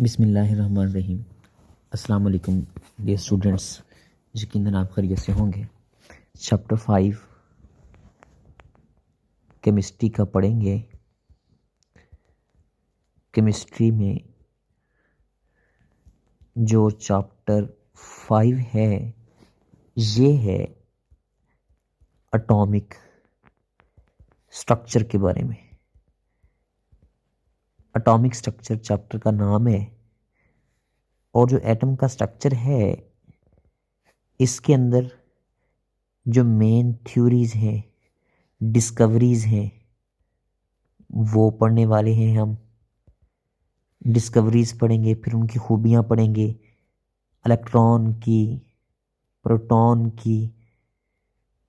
बिस्मिल्लाहिर्रहमानिर्रहीम। अस्सलाम वालेकुम डियर स्टूडेंट्स, यकीनन आप खैरियत से होंगे। चैप्टर 5 केमिस्ट्री का पढ़ेंगे। केमिस्ट्री में जो चैप्टर 5 है ये है एटॉमिक स्ट्रक्चर के बारे में। एटॉमिक स्ट्रक्चर चैप्टर का नाम है और जो एटम का स्ट्रक्चर है इसके अंदर जो मेन थ्योरीज हैं, डिस्कवरीज हैं, वो पढ़ने वाले हैं हम। डिस्कवरीज पढ़ेंगे, फिर उनकी खूबियाँ पढ़ेंगे, इलेक्ट्रॉन की, प्रोटॉन की,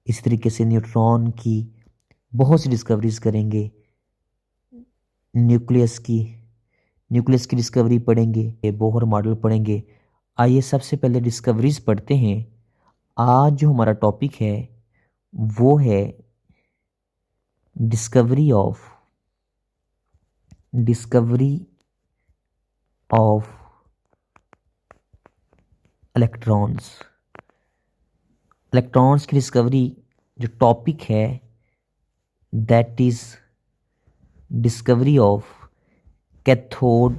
इस तरीके से न्यूट्रॉन की बहुत सी डिस्कवरीज करेंगे। न्यूक्लियस की डिस्कवरी पढ़ेंगे, बोहर मॉडल पढ़ेंगे। आइए सबसे पहले डिस्कवरीज पढ़ते हैं। आज जो हमारा टॉपिक है वो है डिस्कवरी ऑफ इलेक्ट्रॉन्स की डिस्कवरी जो टॉपिक है that is discovery of cathode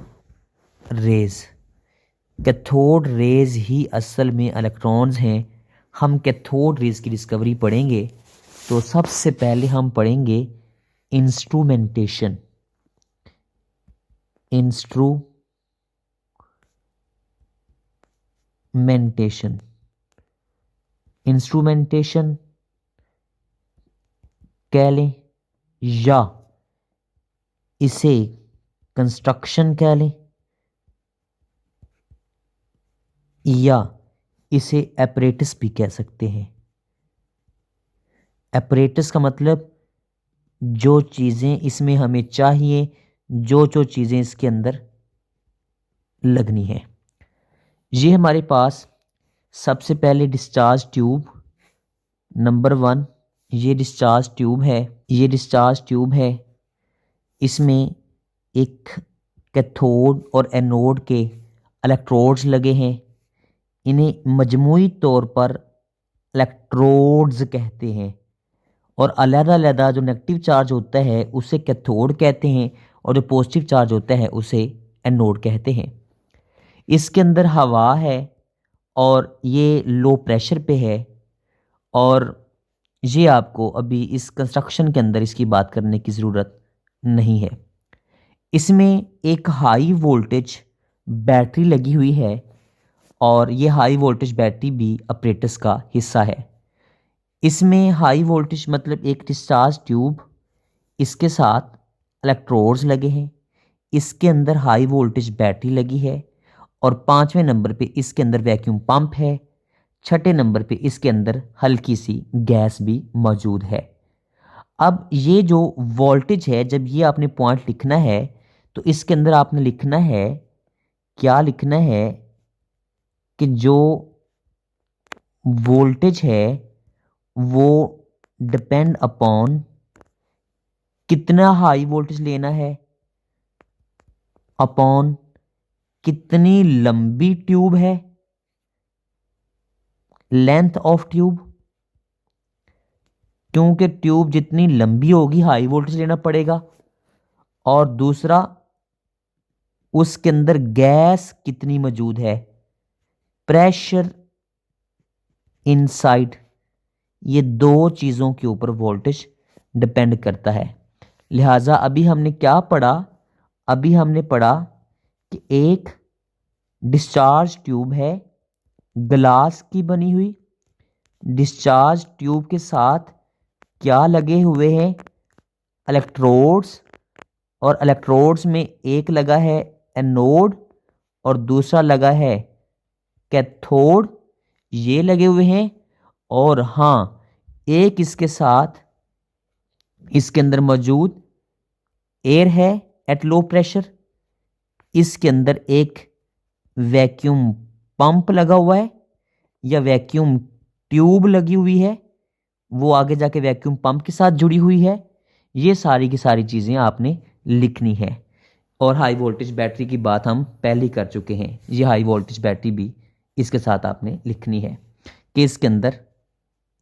rays ही असल में इलेक्ट्रॉन्स हैं। हम कैथोड रेज की डिस्कवरी पढ़ेंगे तो सबसे पहले हम पढ़ेंगे इंस्ट्रूमेंटेशन कह लें या इसे कंस्ट्रक्शन कह लें या इसे एपरेटस भी कह सकते हैं। एपरेटस का मतलब जो चीज़ें इसमें हमें चाहिए, जो चीज़ें इसके अंदर लगनी है। ये हमारे पास सबसे पहले डिस्चार्ज ट्यूब नंबर 1, ये डिस्चार्ज ट्यूब है। इसमें एक कैथोड और एनोड के इलेक्ट्रोड्स लगे हैं। इन्हें मजमूई तौर पर इलेक्ट्रोड्स कहते हैं और अलग-अलग जो नेगेटिव चार्ज होता है उसे कैथोड कहते हैं और जो पॉजिटिव चार्ज होता है उसे एनोड कहते हैं। इसके अंदर हवा है और ये लो प्रेशर पे है और ये आपको अभी इस कंस्ट्रक्शन के अंदर इसकी बात करने की ज़रूरत नहीं है। इसमें एक हाई वोल्टेज बैटरी लगी हुई है और ये हाई वोल्टेज बैटरी भी अपरेटस का हिस्सा है। इसमें हाई वोल्टेज मतलब एक डिस्चार्ज ट्यूब, इसके साथ इलेक्ट्रोड्स लगे हैं, इसके अंदर हाई वोल्टेज बैटरी लगी है और 5वें नंबर पे इसके अंदर वैक्यूम पंप है। 6ठे नंबर पे इसके अंदर हल्की सी गैस भी मौजूद है। अब ये जो वोल्टेज है, जब ये आपने पॉइंट लिखना है तो इसके अंदर आपने लिखना है, क्या लिखना है कि जो वोल्टेज है वो डिपेंड अपॉन कितना हाई वोल्टेज लेना है, अपॉन कितनी लंबी ट्यूब है, लेंथ ऑफ ट्यूब। क्योंकि ट्यूब जितनी लंबी होगी हाई वोल्टेज लेना पड़ेगा, और दूसरा उसके अंदर गैस कितनी मौजूद है, प्रेशर इनसाइड। ये दो चीज़ों के ऊपर वोल्टेज डिपेंड करता है। लिहाजा अभी हमने क्या पढ़ा? अभी हमने पढ़ा कि एक डिस्चार्ज ट्यूब है ग्लास की बनी हुई। डिस्चार्ज ट्यूब के साथ क्या लगे हुए हैं? इलेक्ट्रोड्स, और इलेक्ट्रोड्स में एक लगा है एनोड और दूसरा लगा है कैथोड, ये लगे हुए हैं। और हाँ, एक इसके साथ इसके अंदर मौजूद एयर है एट लो प्रेशर। इसके अंदर एक वैक्यूम पंप लगा हुआ है या वैक्यूम ट्यूब लगी हुई है, वो आगे जाके वैक्यूम पंप के साथ जुड़ी हुई है। ये सारी की सारी चीज़ें आपने लिखनी है। और हाई वोल्टेज बैटरी की बात हम पहले ही कर चुके हैं। ये हाई वोल्टेज बैटरी भी इसके साथ आपने लिखनी है कि इसके अंदर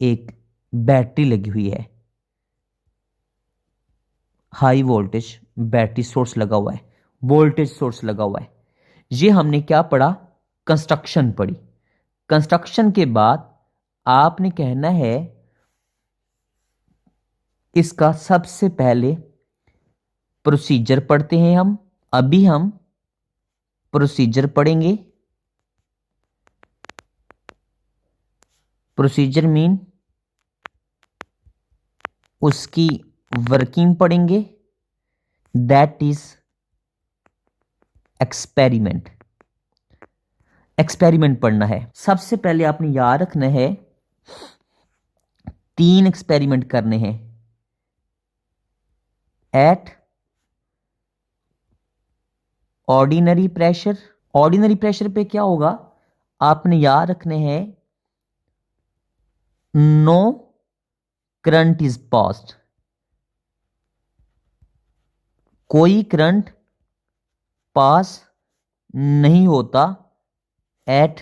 एक बैटरी लगी हुई है, हाई वोल्टेज बैटरी सोर्स लगा हुआ है, वोल्टेज सोर्स लगा हुआ है। ये हमने क्या पढ़ा? कंस्ट्रक्शन पढ़ी। कंस्ट्रक्शन के बाद आपने कहना है इसका सबसे पहले प्रोसीजर पढ़ते हैं हम। अभी हम प्रोसीजर पढ़ेंगे। प्रोसीजर मीन उसकी वर्किंग पढ़ेंगे, दैट इज एक्सपेरिमेंट। एक्सपेरिमेंट पढ़ना है। सबसे पहले आपने याद रखना है 3 एक्सपेरिमेंट करने हैं। At ordinary pressure. Ordinary pressure पे क्या होगा? आपने याद रखने हैं नो करंट इज पास्ड, कोई करंट पास नहीं होता at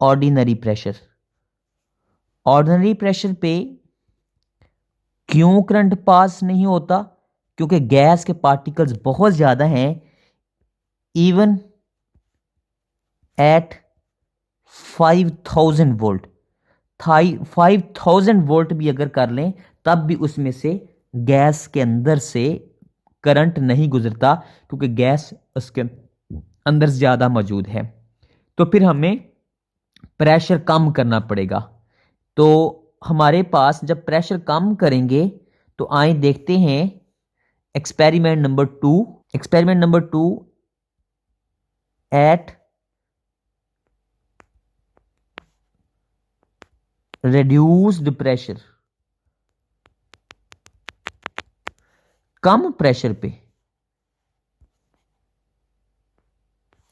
ordinary pressure. Ordinary pressure पे क्यों करंट पास नहीं होता? क्योंकि गैस के पार्टिकल्स बहुत ज़्यादा हैं। इवन एट 5000 वोल्ट, 5000 वोल्ट भी अगर कर लें तब भी उसमें से गैस के अंदर से करंट नहीं गुजरता, क्योंकि गैस उसके अंदर ज़्यादा मौजूद है। तो फिर हमें प्रेशर कम करना पड़ेगा। तो हमारे पास जब प्रेशर कम करेंगे तो आइए देखते हैं experiment number 2। Experiment number 2 at reduced pressure, कम प्रेशर पे,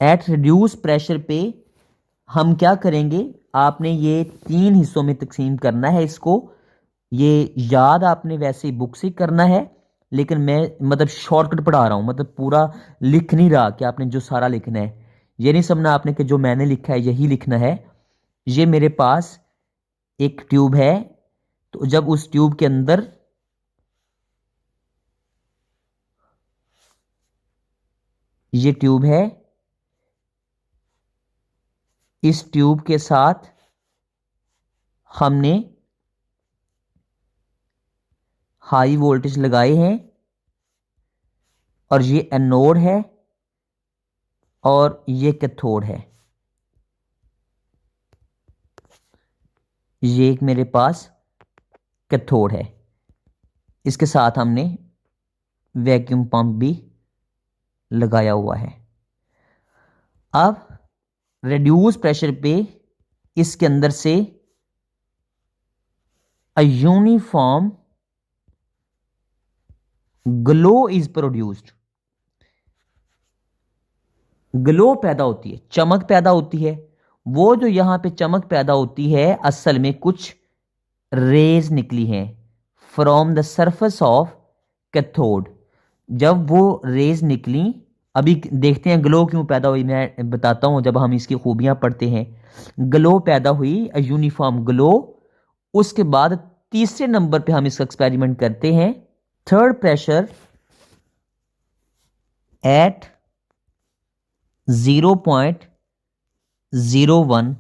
एट रिड्यूस प्रेशर पे हम क्या करेंगे? आपने ये 3 हिस्सों में तकसीम करना है इसको। ये याद आपने वैसे बुक से करना है, लेकिन मैं मतलब शॉर्टकट पढ़ा रहा हूं, मतलब पूरा लिख नहीं रहा कि आपने जो सारा लिखना है। ये नहीं समझना आपने कि जो मैंने लिखा है यही लिखना है। ये मेरे पास एक ट्यूब है, तो जब उस ट्यूब के अंदर ये ट्यूब है, इस ट्यूब के साथ हमने हाई वोल्टेज लगाए हैं और ये एनोड है और ये कैथोड है। ये एक मेरे पास कैथोड है, इसके साथ हमने वैक्यूम पंप भी लगाया हुआ है। अब रिड्यूस प्रेशर पे इसके अंदर से a uniform glow is produced. Glow पैदा होती है, चमक पैदा होती है। वो जो यहां पे चमक पैदा होती है असल में कुछ रेज निकली हैं from the surface of cathode. जब वो रेज निकली, अभी देखते हैं ग्लो क्यों पैदा हुई, मैं बताता हूं जब हम इसकी खूबियां पढ़ते हैं। ग्लो पैदा हुई, यूनिफॉर्म ग्लो। उसके बाद तीसरे नंबर पे हम इसका एक्सपेरिमेंट करते हैं। थर्ड प्रेशर एट 0.01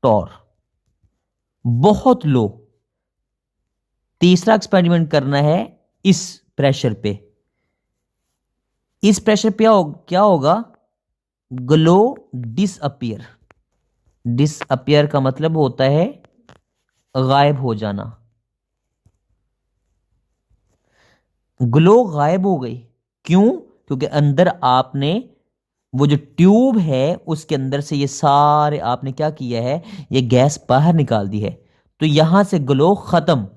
टॉर, बहुत लो। तीसरा एक्सपेरिमेंट करना है इस प्रेशर पे। इस प्रेशर पे क्या होगा? Glow disappear. डिसअपियर का मतलब होता है गायब हो जाना। ग्लो गायब हो गई, क्यों? क्योंकि अंदर आपने वो जो ट्यूब है उसके अंदर से ये सारे आपने क्या किया है, ये गैस बाहर निकाल दी है, तो यहां से ग्लो खत्म।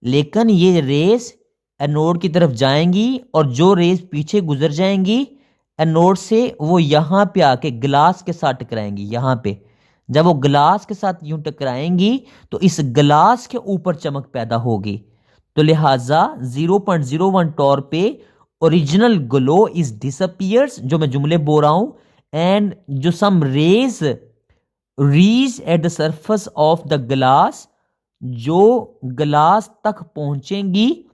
लेकिन ये रेस एनोड की तरफ जाएंगी और जो रेस पीछे गुजर जाएंगी एनोड से, वो यहां पे आके ग्लास के साथ टकराएंगी। यहां पे जब वो ग्लास के साथ यूं टकराएंगी तो इस ग्लास के ऊपर चमक पैदा होगी। तो लिहाजा 0.01 टॉर पे ओरिजिनल ग्लो इज डिसअपियर्स, जो मैं जुमले बोल रहा हूं, एंड जो some rays reach at the surface of the glass, जो ग्लास तक पहुंचेंगी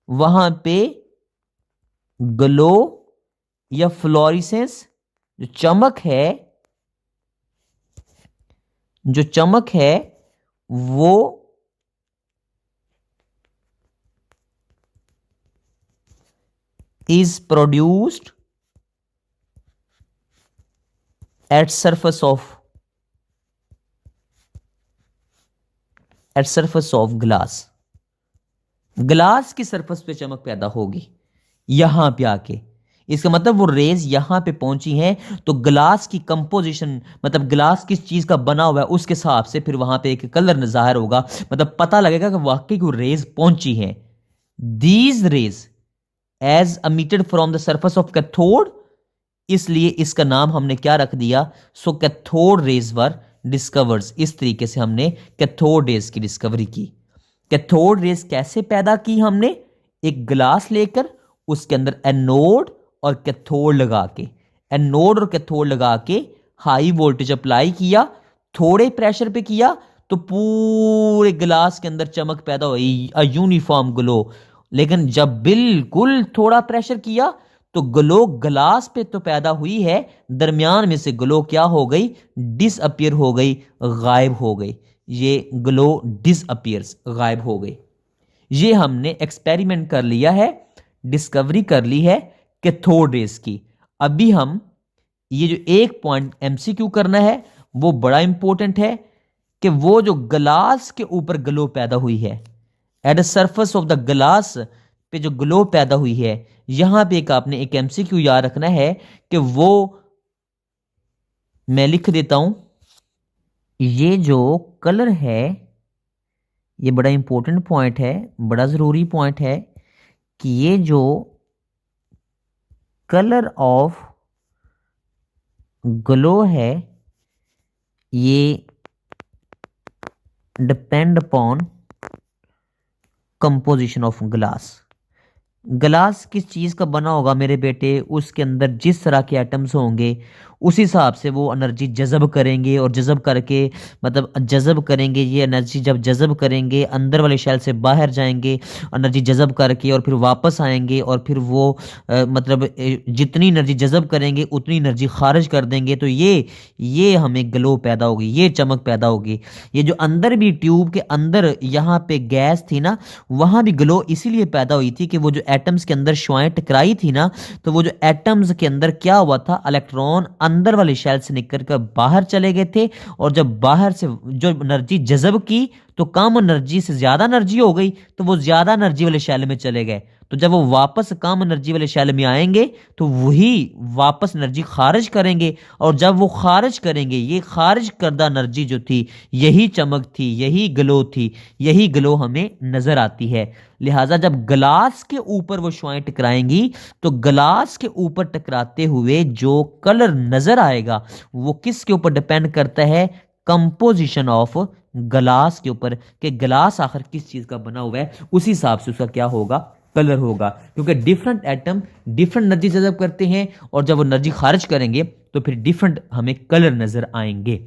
वहां पे ग्लो या फ्लोरिसेंस, जो चमक है, जो चमक है वो is produced at surface of glass, glass की सरफेस पे चमक पैदा होगी यहां पे आके। इसका मतलब वो रेज यहां पे पहुंची हैं तो ग्लास की कंपोजिशन, मतलब ग्लास किस चीज का बना हुआ है उसके हिसाब से फिर वहां पे एक कलर जाहिर होगा, मतलब पता लगेगा कि वाकई वो रेज पहुंची है। These rays as emitted from the surface of cathode, इसलिए इसका नाम हमने क्या रख दिया, so cathode rays were discovers. इस तरीके से हमने कैथोड रेज की डिस्कवरी की। कैथोड रेज कैसे पैदा की हमने, एक ग्लास लेकर उसके अंदर एनोड और कैथोड लगा के, एनोड और कैथोड लगा के हाई वोल्टेज अप्लाई किया, थोड़े प्रेशर पे किया तो पूरे ग्लास के अंदर चमक पैदा हुई, यूनिफॉर्म ग्लो। लेकिन जब बिल्कुल थोड़ा प्रेशर किया तो ग्लो ग्लास पे तो पैदा हुई है, दरमियान में से ग्लो क्या हो गई, डिसअपियर हो गई, गायब हो गई। ये ग्लो डिसअपियर्स, गायब हो गई। ये हमने एक्सपेरिमेंट कर लिया है, डिस्कवरी कर ली है कैथोड रेज की। अभी हम ये जो एक पॉइंट एमसीक्यू करना है वो बड़ा इंपॉर्टेंट है कि वो जो ग्लास के ऊपर ग्लो पैदा हुई है, eight the surface of the glass पे जो ग्लो पैदा हुई है, यहां पे एक आपने एक एमसीक्यू याद रखना है कि वो मैं लिख देता हूं, ये जो कलर है ये बड़ा इंपॉर्टेंट पॉइंट है, बड़ा जरूरी पॉइंट है कि ये जो कलर ऑफ ग्लो है ये depend upon composition of glass. Glass किस चीज का बना होगा मेरे बेटे, उसके अंदर जिस तरह के एटम्स होंगे उस हिसाब से वो एनर्जी जज़ब करेंगे, और जज़ब करके मतलब जज़ब करेंगे, ये एनर्जी जब जज़ब करेंगे अंदर वाले शेल से बाहर जाएंगे एनर्जी जज़ब करके, और फिर वापस आएंगे और फिर वो मतलब जितनी एनर्जी जज़ब करेंगे उतनी एनर्जी खारिज कर देंगे। तो ये हमें ग्लो पैदा होगी, ये चमक पैदा होगी। ये जो अंदर भी ट्यूब के अंदर यहाँ पे गैस थी ना, वहां भी ग्लो इसीलिए पैदा हुई थी कि वो जो एटम्स के अंदर शुआएं टकराई थी ना, तो वो जो एटम्स के अंदर क्या हुआ था, इलेक्ट्रॉन अंदर वाले शेल से निकल कर बाहर चले गए थे, और जब बाहर से जो एनर्जी जज़ब की तो कम एनर्जी से ज्यादा एनर्जी हो गई, तो वो ज्यादा एनर्जी वाले शेल में चले गए। तो जब वो वापस कम एनर्जी वाले शेल में आएंगे तो वही वापस एनर्जी खारिज करेंगे, और जब वो खारिज करेंगे, ये खारिज करदा एनर्जी जो थी यही चमक थी, यही ग्लो थी, यही ग्लो हमें नजर आती है। लिहाजा जब ग्लास के ऊपर वो शुआएं टकराएंगी तो ग्लास के ऊपर टकराते हुए जो कलर नजर आएगा वो किसके ऊपर डिपेंड करता है, कंपोजिशन ऑफ ग्लास के ऊपर, कि ग्लास आखिर किस चीज का बना हुआ है, उसी हिसाब से उसका क्या होगा, कलर होगा। क्योंकि डिफरेंट एटम डिफरेंट एनर्जी जज़ब करते हैं, और जब वो एनर्जी खारिज करेंगे तो फिर डिफरेंट हमें कलर नजर आएंगे।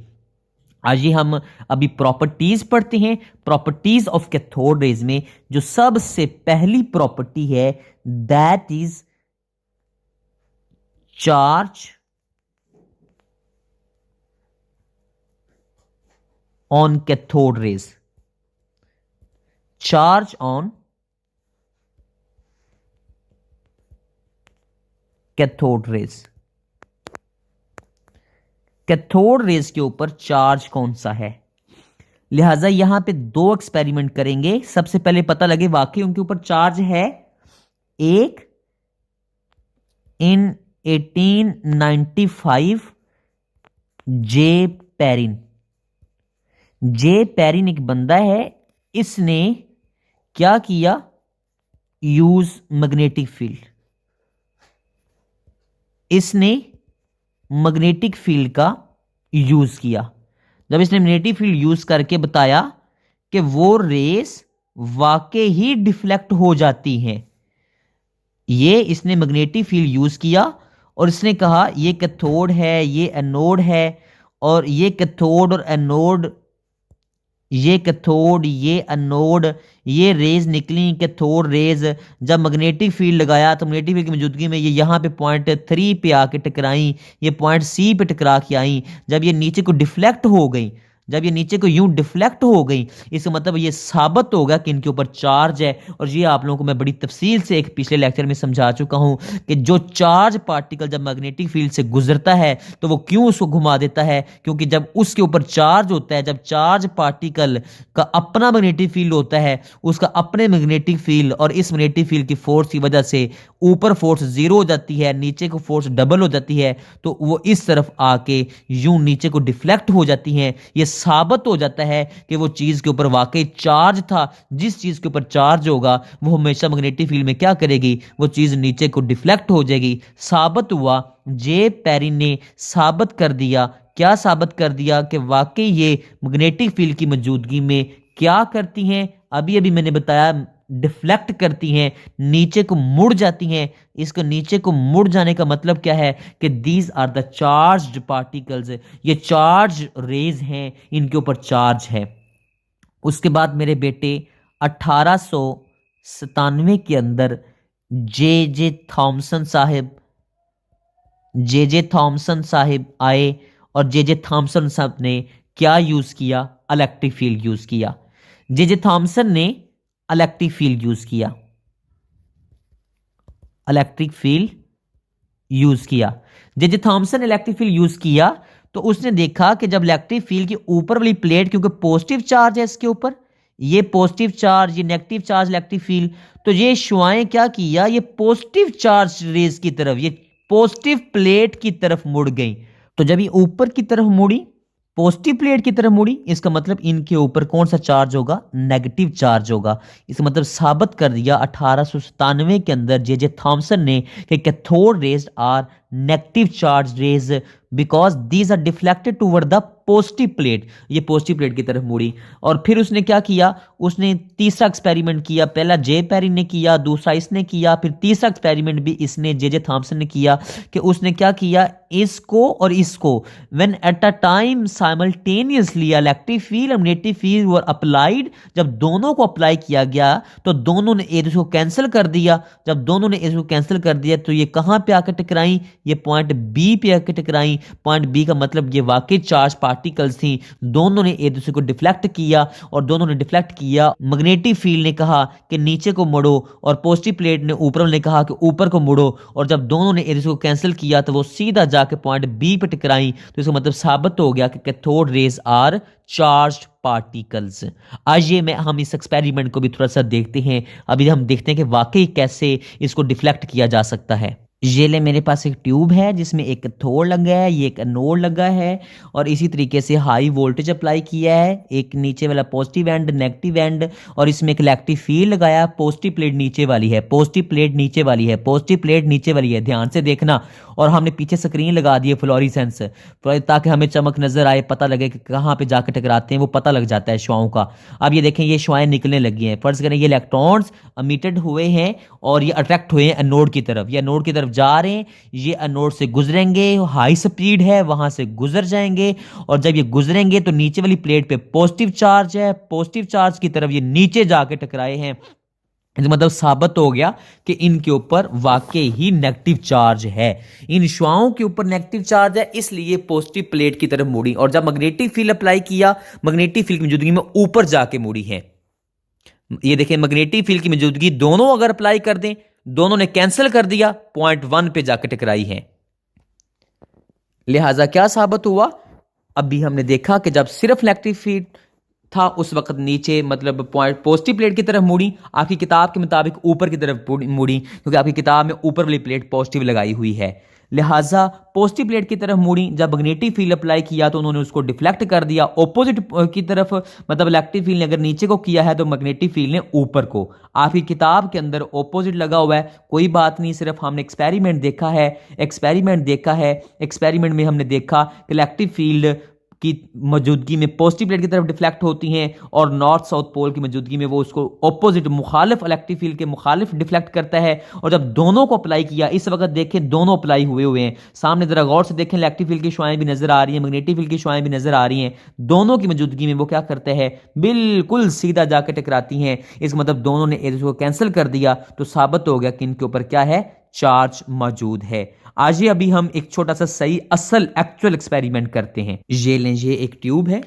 आज ये हम अभी प्रॉपर्टीज पढ़ते हैं। प्रॉपर्टीज ऑफ कैथोड रेज में जो सबसे पहली प्रॉपर्टी है that is charge on cathode rays, charge on cathode rays. Cathode rays के ऊपर चार्ज कौन सा है, लिहाजा यहां पे दो एक्सपेरिमेंट करेंगे। सबसे पहले पता लगे वाकई उनके ऊपर चार्ज है। एक इन 1895 जे पेरिन, जे पेरिन एक बंदा है, इसने क्या किया, यूज मैग्नेटिक फील्ड, इसने मैग्नेटिक फील्ड का यूज किया। जब इसने मैग्नेटिक फील्ड यूज करके बताया कि वो रेस वाकई ही डिफ्लेक्ट हो जाती हैं, ये इसने मैग्नेटिक फील्ड यूज़ किया और इसने कहा ये कैथोड है, ये एनोड है, और ये कैथोड और एनोड, ये कैथोड, ये एनोड, ये रेज निकली कैथोड रेज। जब मैग्नेटिक फील्ड लगाया तो मैग्नेटिक फील्ड की मौजूदगी में ये यहाँ पे पॉइंट 3 पे आके टकराई, ये पॉइंट सी पे टकरा के आई। जब ये नीचे को डिफ्लेक्ट हो गई, जब ये नीचे को यूं डिफ्लेक्ट हो गई, इसका मतलब ये साबित हो गया कि इनके ऊपर चार्ज है। और ये आप लोगों को मैं बड़ी तफसील से एक पिछले लेक्चर में समझा चुका हूं कि जो चार्ज पार्टिकल जब मैग्नेटिक फील्ड से गुजरता है तो वो क्यों उसको घुमा देता है, क्योंकि जब उसके ऊपर चार्ज होता है, जब चार्ज पार्टिकल का अपना मैग्नेटिक फील्ड होता है, उसका अपने मैग्नेटिक फील्ड और इस मैग्नेटिक फील्ड की फोर्स की वजह से ऊपर फोर्स जीरो हो जाती है, नीचे को फोर्स डबल हो जाती है, तो वो इस तरफ आके यूं नीचे को डिफ्लेक्ट हो जाती है। ये साबित हो जाता है कि वो चीज के ऊपर वाकई चार्ज था। जिस चीज के ऊपर चार्ज होगा वो हमेशा मैग्नेटिक फील्ड में क्या करेगी, वो चीज नीचे को डिफ्लेक्ट हो जाएगी। साबित हुआ, जे पेरी ने साबित कर दिया। क्या साबित कर दिया कि वाकई ये मैग्नेटिक फील्ड की मौजूदगी में क्या करती हैं, अभी अभी मैंने बताया, डिफ्लेक्ट करती हैं, नीचे को मुड़ जाती हैं। इसको नीचे को मुड़ जाने का मतलब क्या है कि these are the charged particles, ये चार्ज रेज हैं, इनके ऊपर चार्ज है। उसके बाद मेरे बेटे 1897 के अंदर जे जे थॉमसन साहब, जे जे थॉमसन साहब आए और जे जे थॉमसन साहब ने क्या यूज किया, इलेक्ट्रिक फील्ड यूज किया। जे जे थॉमसन ने इलेक्ट्रिक फील्ड यूज किया, इलेक्ट्रिक फील्ड यूज किया। J J Thomson electric field use किया तो उसने देखा कि जब इलेक्ट्रिक फील्ड की ऊपर वाली प्लेट, क्योंकि पॉजिटिव चार्ज है इसके ऊपर, ये पॉजिटिव चार्ज, ये नेगेटिव चार्ज इलेक्ट्रिक फील्ड, तो ये शुआएं क्या किया, ये पॉजिटिव चार्ज रेज की तरफ, ये पॉजिटिव प्लेट की तरफ मुड़ गई। तो जब ये ऊपर की तरफ मुड़ी, पॉजिटिव प्लेट की तरफ मुड़ी, इसका मतलब इनके ऊपर कौन सा चार्ज होगा, नेगेटिव चार्ज होगा। इसका मतलब साबित कर दिया 1897 के अंदर जे जे थॉमसन ने कि cathode rays are negative charge rays because these are deflected toward the positive plate. ये पॉजिटिव प्लेट की तरफ मुड़ी। और फिर उसने क्या किया, उसने तीसरा एक्सपेरिमेंट किया। पहला जे पेरी ने किया, दूसरा इसने किया, फिर तीसरा एक्सपेरिमेंट भी इसने, जे जे थॉमसन ने किया। कि उसने क्या किया, इसको और इसको when at a time simultaneously electric field और मैग्नेटिक फील्ड वर अप्लाइड, जब दोनों को अप्लाई किया गया तो दोनों ने एक दूसरे को कैंसिल कर दिया। जब दोनों ने इसको कैंसिल कर दिया तो ये कहां पे आकर टकराई, ये पॉइंट बी पे आकर टकराई। पॉइंट बी का मतलब ये वाकई चार्ज पार्टिकल्स थी, दोनों ने एक दूसरे को डिफ्लेक्ट किया और दोनों ने डिफ्लेक्ट किया। मैग्नेटिक फील्ड ने कहा कि नीचे को मुड़ो और पॉजिटिव प्लेट ने ऊपर ने कहा कि ऊपर को मुड़ो, और जब दोनों ने एक दूसरे को कैंसिल किया तो वो सीधा जाके पॉइंट बी पे टकराई। तो इसका मतलब साबित हो गया कि cathode rays are charged particles. आइए मैं हम इस एक्सपेरिमेंट को भी थोड़ा सा देखते हैं। अभी हम देखते हैं कि वाकई कैसे इसको डिफ्लेक्ट किया जा सकता है। ये ले मेरे पास एक ट्यूब है जिसमें एक कैथोड लगा है, ये एक एनोड लगा है, और इसी तरीके से हाई वोल्टेज अप्लाई किया है, एक नीचे वाला पॉजिटिव एंड नेगेटिव एंड, और इसमें एक इलेक्ट्रिक फील्ड लगाया। पॉजिटिव प्लेट नीचे वाली है, पॉजिटिव प्लेट नीचे वाली है, पॉजिटिव प्लेट नीचे वाली है, ध्यान से देखना। और हमने पीछे स्क्रीन लगा दी है फ्लोरेसेंस, ताकि हमें चमक नजर आए, पता लगे कि कहाँ पे जाकर टकराते हैं, वो पता लग जाता है शुआओं का। अब ये देखें, ये शुआएं निकलने लगी हैं। फर्ज करें ये इलेक्ट्रॉन्स एमिटेड हुए हैं और ये अट्रैक्ट हुए हैं एनोड की तरफ, ये एनोड की तरफ जा रहे हैं, ये एनोड से गुजरेंगे, हाई स्पीड है, वहां से गुजर जाएंगे, और जब ये गुजरेंगे तो नीचे वाली प्लेट पे पॉजिटिव चार्ज है, पॉजिटिव चार्ज की तरफ ये नीचे जाके टकराए हैं। मतलब साबित हो गया कि इनके ऊपर वाकई ही नेगेटिव चार्ज है, इन शुआओं के ऊपर नेगेटिव चार्ज है, इसलिए पॉजिटिव प्लेट की तरफ मुड़ी। और जब मैग्नेटिक फील्ड अप्लाई किया, मैग्नेटिक फील्ड की मौजूदगी में ऊपर जाके मुड़ी है। ये देखें, मैग्नेटिक फील्ड की मौजूदगी दोनों अगर अप्लाई कर दें, दोनों ने कैंसिल कर दिया, पॉइंट 1 पे जाकर टकराई है। लिहाजा क्या साबित हुआ, अभी हमने देखा कि जब सिर्फ इलेक्ट्रिक फील्ड था उस वक्त नीचे, मतलब पॉइंट पॉजिटिव प्लेट की तरफ मुड़ी, आपकी किताब के मुताबिक ऊपर की तरफ मुड़ी, क्योंकि आपकी किताब में ऊपर वाली प्लेट पॉजिटिव लगाई हुई है। लिहाजा पॉजिटिव प्लेट की तरफ मुड़ी। जब मैग्नेटिक फील्ड अप्लाई किया तो उन्होंने उसको डिफ्लेक्ट कर दिया ऑपोजिट की तरफ, मतलब इलेक्ट्रिक फील्ड ने अगर नीचे को किया है तो मैग्नेटिक फील्ड ने ऊपर को। आपकी किताब के अंदर ऑपोजिट लगा हुआ है, कोई बात नहीं, सिर्फ हमने एक्सपेरिमेंट देखा है, एक्सपेरिमेंट में हमने देखा कि इलेक्ट्रिक फील्ड की मौजूदगी में पॉजिटिव प्लेट की तरफ डिफ्लेक्ट होती हैं और नॉर्थ साउथ पोल की मौजूदगी में वो उसको ऑपोजिट मुखालिफ इलेक्ट्रिक फील्ड के मुखालिफ डिफ्लेक्ट करता है। और जब दोनों को अप्लाई किया, इस वक्त देखें दोनों अप्लाई हुए हैं सामने, जरा गौर से देखें, इलेक्ट्रिक फील्ड की शुआएं भी नजर आ रही हैं, मैग्नेटिक फील्ड की शुआएं भी नजर आ रही हैं। दोनों की मौजूदगी में वो क्या करता है, बिल्कुल सीधा जाकर टकराती हैं। इसका मतलब दोनों ने इसको कैंसिल कर दिया, तो साबित हो गया कि इनके ऊपर क्या है, चार्ज मौजूद है। आज अभी हम एक छोटा सा सही असल एक्चुअल एक्सपेरिमेंट करते हैं। ये लें, ये एक ट्यूब है,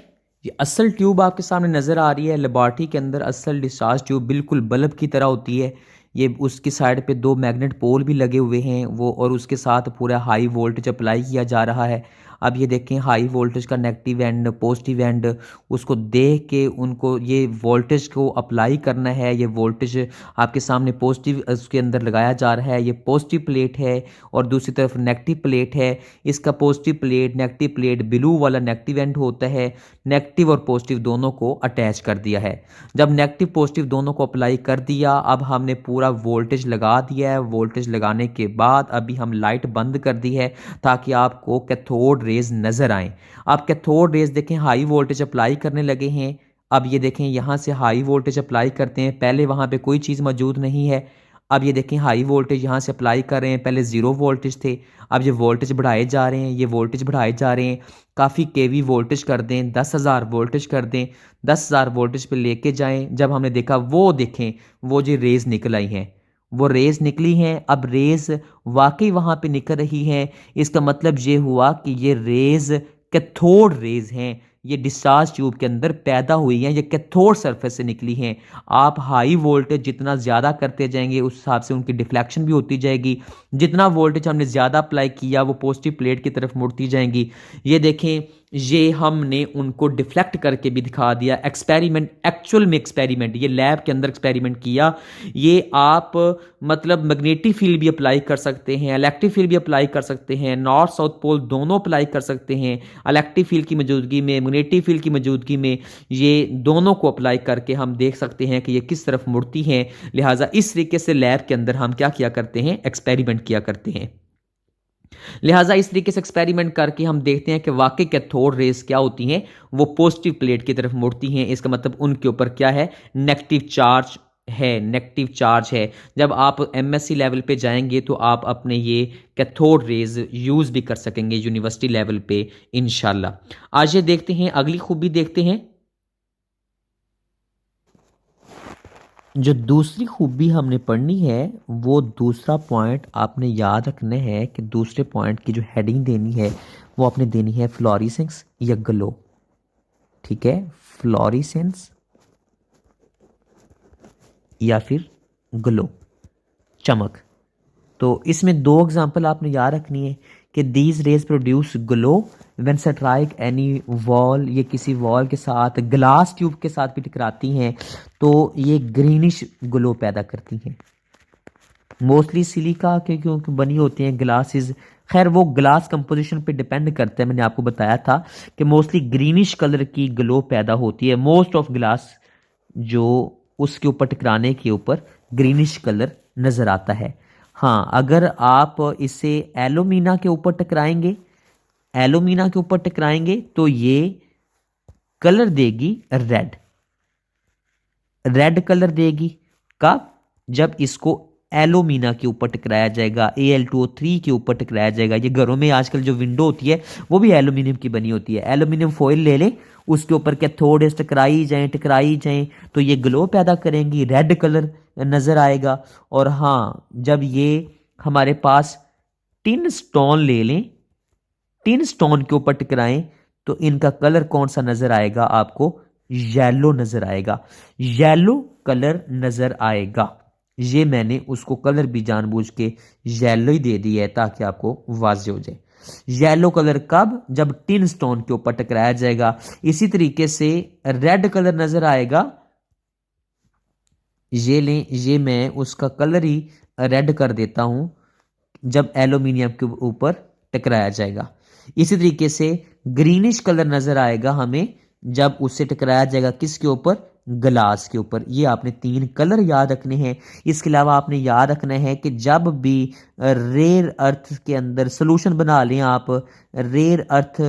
ये असल ट्यूब आपके सामने नजर आ रही है। लेबॉरेटरी के अंदर असल डिस्चार्ज ट्यूब बिल्कुल बल्ब की तरह होती है। ये उसकी साइड पे 2 मैग्नेट पोल भी लगे हुए हैं वो, और उसके साथ पूरा हाई वोल्टेज अप्लाई किया जा रहा है। अब ये देखें, हाई वोल्टेज का नेगेटिव एंड पॉजिटिव एंड, उसको देख के उनको ये वोल्टेज को अप्लाई करना है। ये वोल्टेज आपके सामने पॉजिटिव उसके अंदर लगाया जा रहा है। ये पॉजिटिव प्लेट है और दूसरी तरफ नेगेटिव प्लेट है। इसका positive plate negative plate blue वाला नेगेटिव एंड होता है। नेगेटिव और पॉजिटिव दोनों को अटैच कर दिया है। जब नेगेटिव पॉजिटिव दोनों को अप्लाई कर दिया, अब हमने पूरा वोल्टेज लगा दिया है। वोल्टेज लगाने के बाद अभी हम लाइट बंद कर दी है ताकि आपको कैथोड रेज नजर आए। आप कैथोड रेज देखें, हाई वोल्टेज अप्लाई करने लगे हैं। अब ये देखें, यहां से हाई वोल्टेज अप्लाई करते हैं, पहले वहां पे कोई चीज मौजूद नहीं है। अब ये देखें, हाई वोल्टेज यहां से अप्लाई कर रहे हैं, पहले 0 वोल्टेज थे, अब ये वोल्टेज बढ़ाए जा रहे हैं, ये वोल्टेज बढ़ाए जा रहे हैं। काफ़ी केवी वोल्टेज कर दें, 10,000 वोल्टेज कर दें, 10,000 वोल्टेज पे लेके जाएं। जब हमने देखा, वो देखें, वो जो रेज निकल आई हैं, वो रेज निकली हैं। अब रेज वाकई वहां पे निकल रही हैं। इसका मतलब ये हुआ कि ये रेज कैथोड रेज हैं, ये डिस्चार्ज ट्यूब के अंदर पैदा हुई हैं, ये कैथोड सरफेस से निकली हैं। आप हाई वोल्टेज जितना ज़्यादा करते जाएंगे उस हिसाब से उनकी डिफ्लेक्शन भी होती जाएगी। जितना वोल्टेज हमने ज़्यादा अप्लाई किया वो पॉजिटिव प्लेट की तरफ मुड़ती जाएंगी। ये देखें, ये हमने उनको डिफ्लेक्ट करके भी दिखा दिया। एक्सपेरिमेंट, एक्चुअल में एक्सपेरिमेंट, ये लैब के अंदर एक्सपेरिमेंट किया। ये आप मतलब मैग्नेटिक फील्ड भी अप्लाई कर सकते हैं, इलेक्ट्रिक फील्ड भी अप्लाई कर सकते हैं, नॉर्थ साउथ पोल दोनों अप्लाई कर सकते हैं। इलेक्ट्रिक फील्ड की मौजूदगी में, मैग्नेटिक फील्ड की मौजूदगी में, ये दोनों को अप्लाई करके हम देख सकते हैं कि ये किस तरफ मुड़ती हैं। लिहाजा इस तरीके से लैब के अंदर हम क्या किया करते हैं, एक्सपेरिमेंट किया करते हैं। लिहाजा इस तरीके से एक्सपेरिमेंट करके हम देखते हैं कि वाकई कैथोड रेज क्या होती हैं, वो पॉजिटिव प्लेट की तरफ मुड़ती हैं। इसका मतलब उनके ऊपर क्या है, नेगेटिव चार्ज है, नेगेटिव चार्ज है। जब आप एमएससी लेवल पे जाएंगे तो आप अपने ये कैथोड रेज यूज भी कर सकेंगे यूनिवर्सिटी लेवल पे इंशाल्लाह। आज ये देखते हैं, अगली खूबी देखते हैं। जो दूसरी खूबी हमने पढ़नी है, वो दूसरा पॉइंट आपने याद रखना है कि दूसरे पॉइंट की जो हेडिंग देनी है वो आपने देनी है फ्लोरिसेंस या ग्लो। ठीक है, फ्लोरिसेंस या फिर ग्लो, चमक। तो इसमें 2 एग्जांपल आपने याद रखनी है कि these raise produce glow when strike any wall. ये किसी वॉल के साथ, ग्लास ट्यूब के साथ भी टकराती हैं तो ये ग्रीनिश ग्लो पैदा करती हैं। मोस्टली सिलिका के क्योंकि बनी होती हैं ग्लासेस, खैर वो ग्लास कंपोजिशन पे डिपेंड करता है। मैंने आपको बताया था कि मोस्टली ग्रीनिश कलर की ग्लो पैदा होती है। मोस्ट ऑफ ग्लास जो उसके ऊपर टकराने के ऊपर ग्रीनिश कलर नजर आता है। हाँ, अगर आप इसे एलुमिना के ऊपर टकराएंगे, एलुमिना के ऊपर टकराएंगे तो ये कलर देगी रेड, रेड कलर देगी। कब? जब इसको एलुमिना के ऊपर टकराया जाएगा, Al2O3 के ऊपर टकराया जाएगा। ये घरों में आजकल जो विंडो होती है वो भी एल्यूमिनियम की बनी होती है। एल्यूमिनियम फॉइल ले लें, उसके ऊपर कैथोड टकराई जाएं तो ये ग्लो पैदा करेंगी, रेड कलर नजर आएगा। और हाँ, जब ये हमारे पास टिन स्टोन ले लें, टिन स्टोन के ऊपर टकराएं तो इनका कलर कौन सा नजर आएगा आपको? येलो नजर आएगा, येलो कलर नजर आएगा। ये मैंने उसको कलर भी जानबूझ के येलो ही दे दिया है ताकि आपको वाज़ेह हो जाए। येलो कलर कब? जब टिन स्टोन के ऊपर टकराया जाएगा। इसी तरीके से रेड कलर नजर आएगा, ये लें, ये मैं उसका कलर ही रेड कर देता हूं जब एल्यूमिनियम के ऊपर टकराया जाएगा। इसी तरीके से ग्रीनिश कलर नजर आएगा हमें जब उससे टकराया जाएगा किसके ऊपर? ग्लास के ऊपर। ये आपने 3 कलर याद रखने हैं। इसके अलावा आपने याद रखना है कि जब भी रेयर अर्थ के अंदर सोल्यूशन बना लें आप, रेयर अर्थ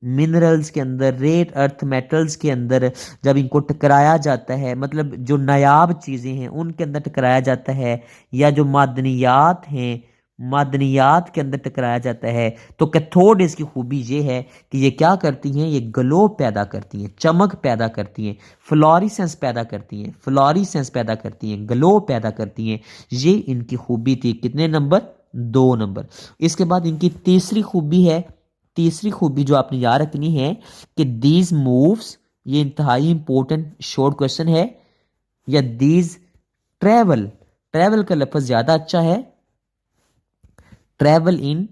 मिनरल्स के अंदर, रेट अर्थ मेटल्स के अंदर जब इनको टकराया जाता है, मतलब जो नायाब चीज़ें हैं उनके अंदर टकराया जाता है, या जो मादनियात हैं मादनियात के अंदर टकराया जाता है, तो कैथोड इसकी खूबी ये है कि ये क्या करती हैं, ये ग्लो पैदा करती हैं, चमक पैदा करती हैं, फ्लोरिसेंस पैदा करती हैं, फ्लोरिसेंस पैदा करती हैं, ग्लो पैदा करती हैं। ये इनकी खूबी थी। कितने नंबर? 2 नंबर। इसके बाद इनकी तीसरी खूबी है, तीसरी खूबी जो आपने याद रखनी है कि दीज मूव्स, ये इंतहाई इंपॉर्टेंट शॉर्ट क्वेश्चन है, या दीज ट्रेवल, ट्रेवल का लफ्ज ज्यादा अच्छा है, travel in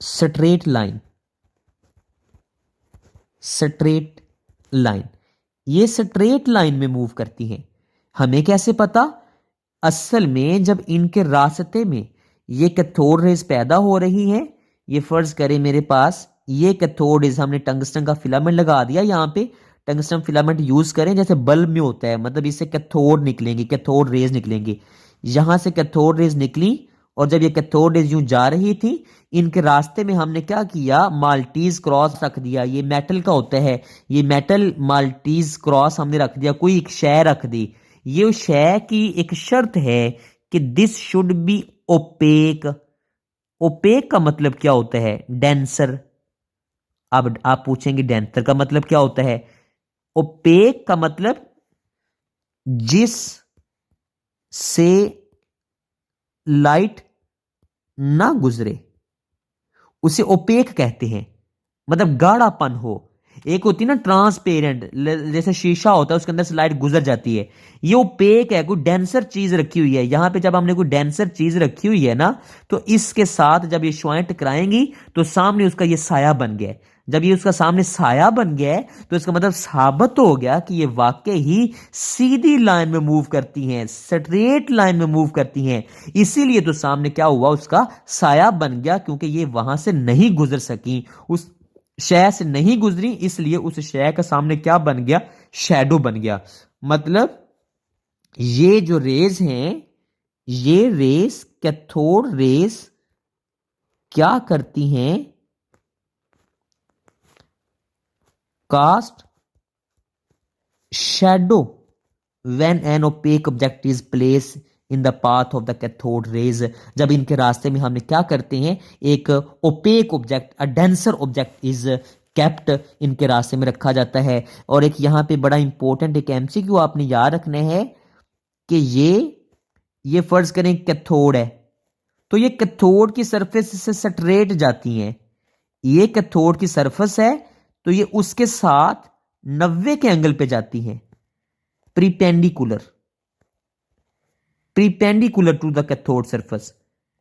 straight line, straight line, ये स्ट्रेट लाइन में मूव करती हैं। हमें कैसे पता? असल में जब इनके रास्ते में ये कैथोड रेज पैदा हो रही हैं, ये फर्ज करें मेरे पास ये कैथोड रेज, हमने टंगस्टन का फिलामेंट लगा दिया यहाँ पे, टंगस्टन फिलामेंट यूज करें जैसे बल्ब में होता है, मतलब इससे कैथोड निकलेंगे, कैथोड रेज निकलेंगे। यहां से कैथोड रेज निकली, और जब ये कैथोड रेज यूं जा रही थी, इनके रास्ते में हमने क्या किया, माल्टीज क्रॉस रख दिया। ये मेटल का होता है, ये मेटल माल्टीज क्रॉस हमने रख दिया, कोई एक शय रख दी। ये शय की एक शर्त है कि this should be opaque. Opaque का मतलब क्या होता है? डेंसर। अब आप पूछेंगे डेंसर का मतलब क्या होता है? ओपेक का मतलब जिस से लाइट ना गुजरे उसे ओपेक कहते हैं, मतलब गाढ़ापन हो। एक होती है ना ट्रांसपेरेंट, जैसे शीशा होता है उसके अंदर से लाइट गुजर जाती है, ये ओपेक है, कोई डेंसर चीज रखी हुई है। यहां पे जब हमने कोई डेंसर चीज रखी हुई है ना, तो इसके साथ जब ये शुआएं टकराएंगी तो सामने उसका ये साया बन गया है। जब ये उसका सामने साया बन गया है तो इसका मतलब साबित हो गया कि ये वाकई ही सीधी लाइन में मूव करती हैं, स्ट्रेट लाइन में मूव करती हैं। इसीलिए तो सामने क्या हुआ, उसका साया बन गया, क्योंकि ये वहां से नहीं गुजर सकी, उस शय से नहीं गुजरी, इसलिए उस शय का सामने क्या बन गया, शैडो बन गया। मतलब ये जो रेज हैं, ये रेस, कैथोड रेस क्या करती हैं, cast shadow when an opaque object is place in the path of the cathode rays. जब इनके रास्ते में हमने क्या करते हैं, एक opaque object, a denser object is kept, इनके रास्ते में रखा जाता है। और एक यहां पे बड़ा इंपॉर्टेंट एक एमसीक्यू आपने याद रखने हैं कि ये फर्ज करें कैथोड है, तो ये कैथोड की सरफेस से स्ट्रेट जाती हैं। ये कैथोड की सरफेस है, तो ये उसके साथ 90 के एंगल पे जाती हैं, perpendicular, perpendicular to the cathode surface.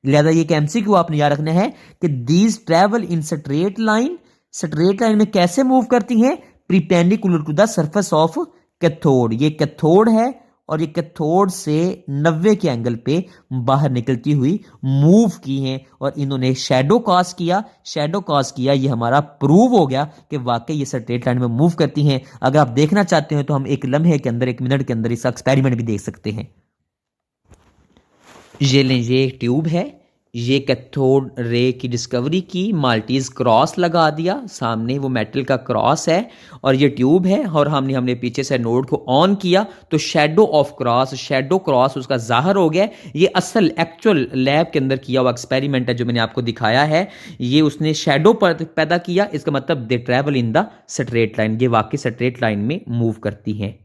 लिहाजा ये एमसीक्यू आपने याद रखना है कि these travel in straight line, straight line में कैसे मूव करती हैं, perpendicular to the surface of cathode. ये कैथोड है और ये कैथोड से 90 के एंगल पे बाहर निकलती हुई मूव की हैं, और इन्होंने शैडो कास्ट किया, शैडो कास्ट किया, ये हमारा प्रूव हो गया कि वाकई ये स्ट्रेट लाइन में मूव करती हैं। अगर आप देखना चाहते हैं तो हम एक लम्हे के अंदर, 1 मिनट के अंदर इसका एक्सपेरिमेंट भी देख सकते हैं। ये लें, ये एक ट्यूब है, ये कैथोड रे की डिस्कवरी की, माल्टीज क्रॉस लगा दिया, सामने वो मेटल का क्रॉस है और ये ट्यूब है, और हमने पीछे से नोड को ऑन किया तो shadow of cross, shadow cross उसका जाहिर हो गया। ये असल एक्चुअल लैब के अंदर किया हुआ एक्सपेरिमेंट है जो मैंने आपको दिखाया है। ये उसने शैडो पैदा किया, इसका मतलब they travel in the straight line, ये वाकई स्ट्रेट लाइन में मूव करती हैं।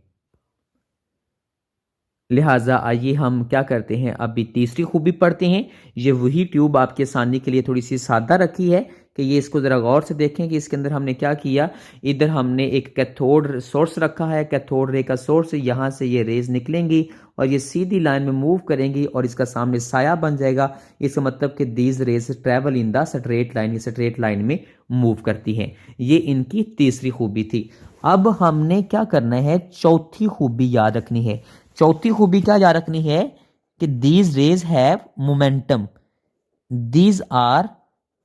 लिहाजा आइए हम क्या करते हैं, अभी तीसरी खूबी पढ़ते हैं। ये वही ट्यूब आपके आसानी के लिए थोड़ी सी सादा रखी है कि ये इसको ज़रा गौर से देखें कि इसके अंदर हमने क्या किया। इधर हमने एक कैथोड सोर्स रखा है, कैथोड रे का सोर्स, यहाँ से ये रेज निकलेंगी और ये सीधी लाइन में मूव करेंगी और इसका सामने साया बन जाएगा। इसका मतलब कि these raise travel in the straight line, ये स्ट्रेट लाइन में मूव करती हैं। ये इनकी तीसरी खूबी थी। अब हमने क्या करना है, चौथी खूबी याद रखनी है। चौथी खूबी क्या याद रखनी है कि these rays have momentum, these are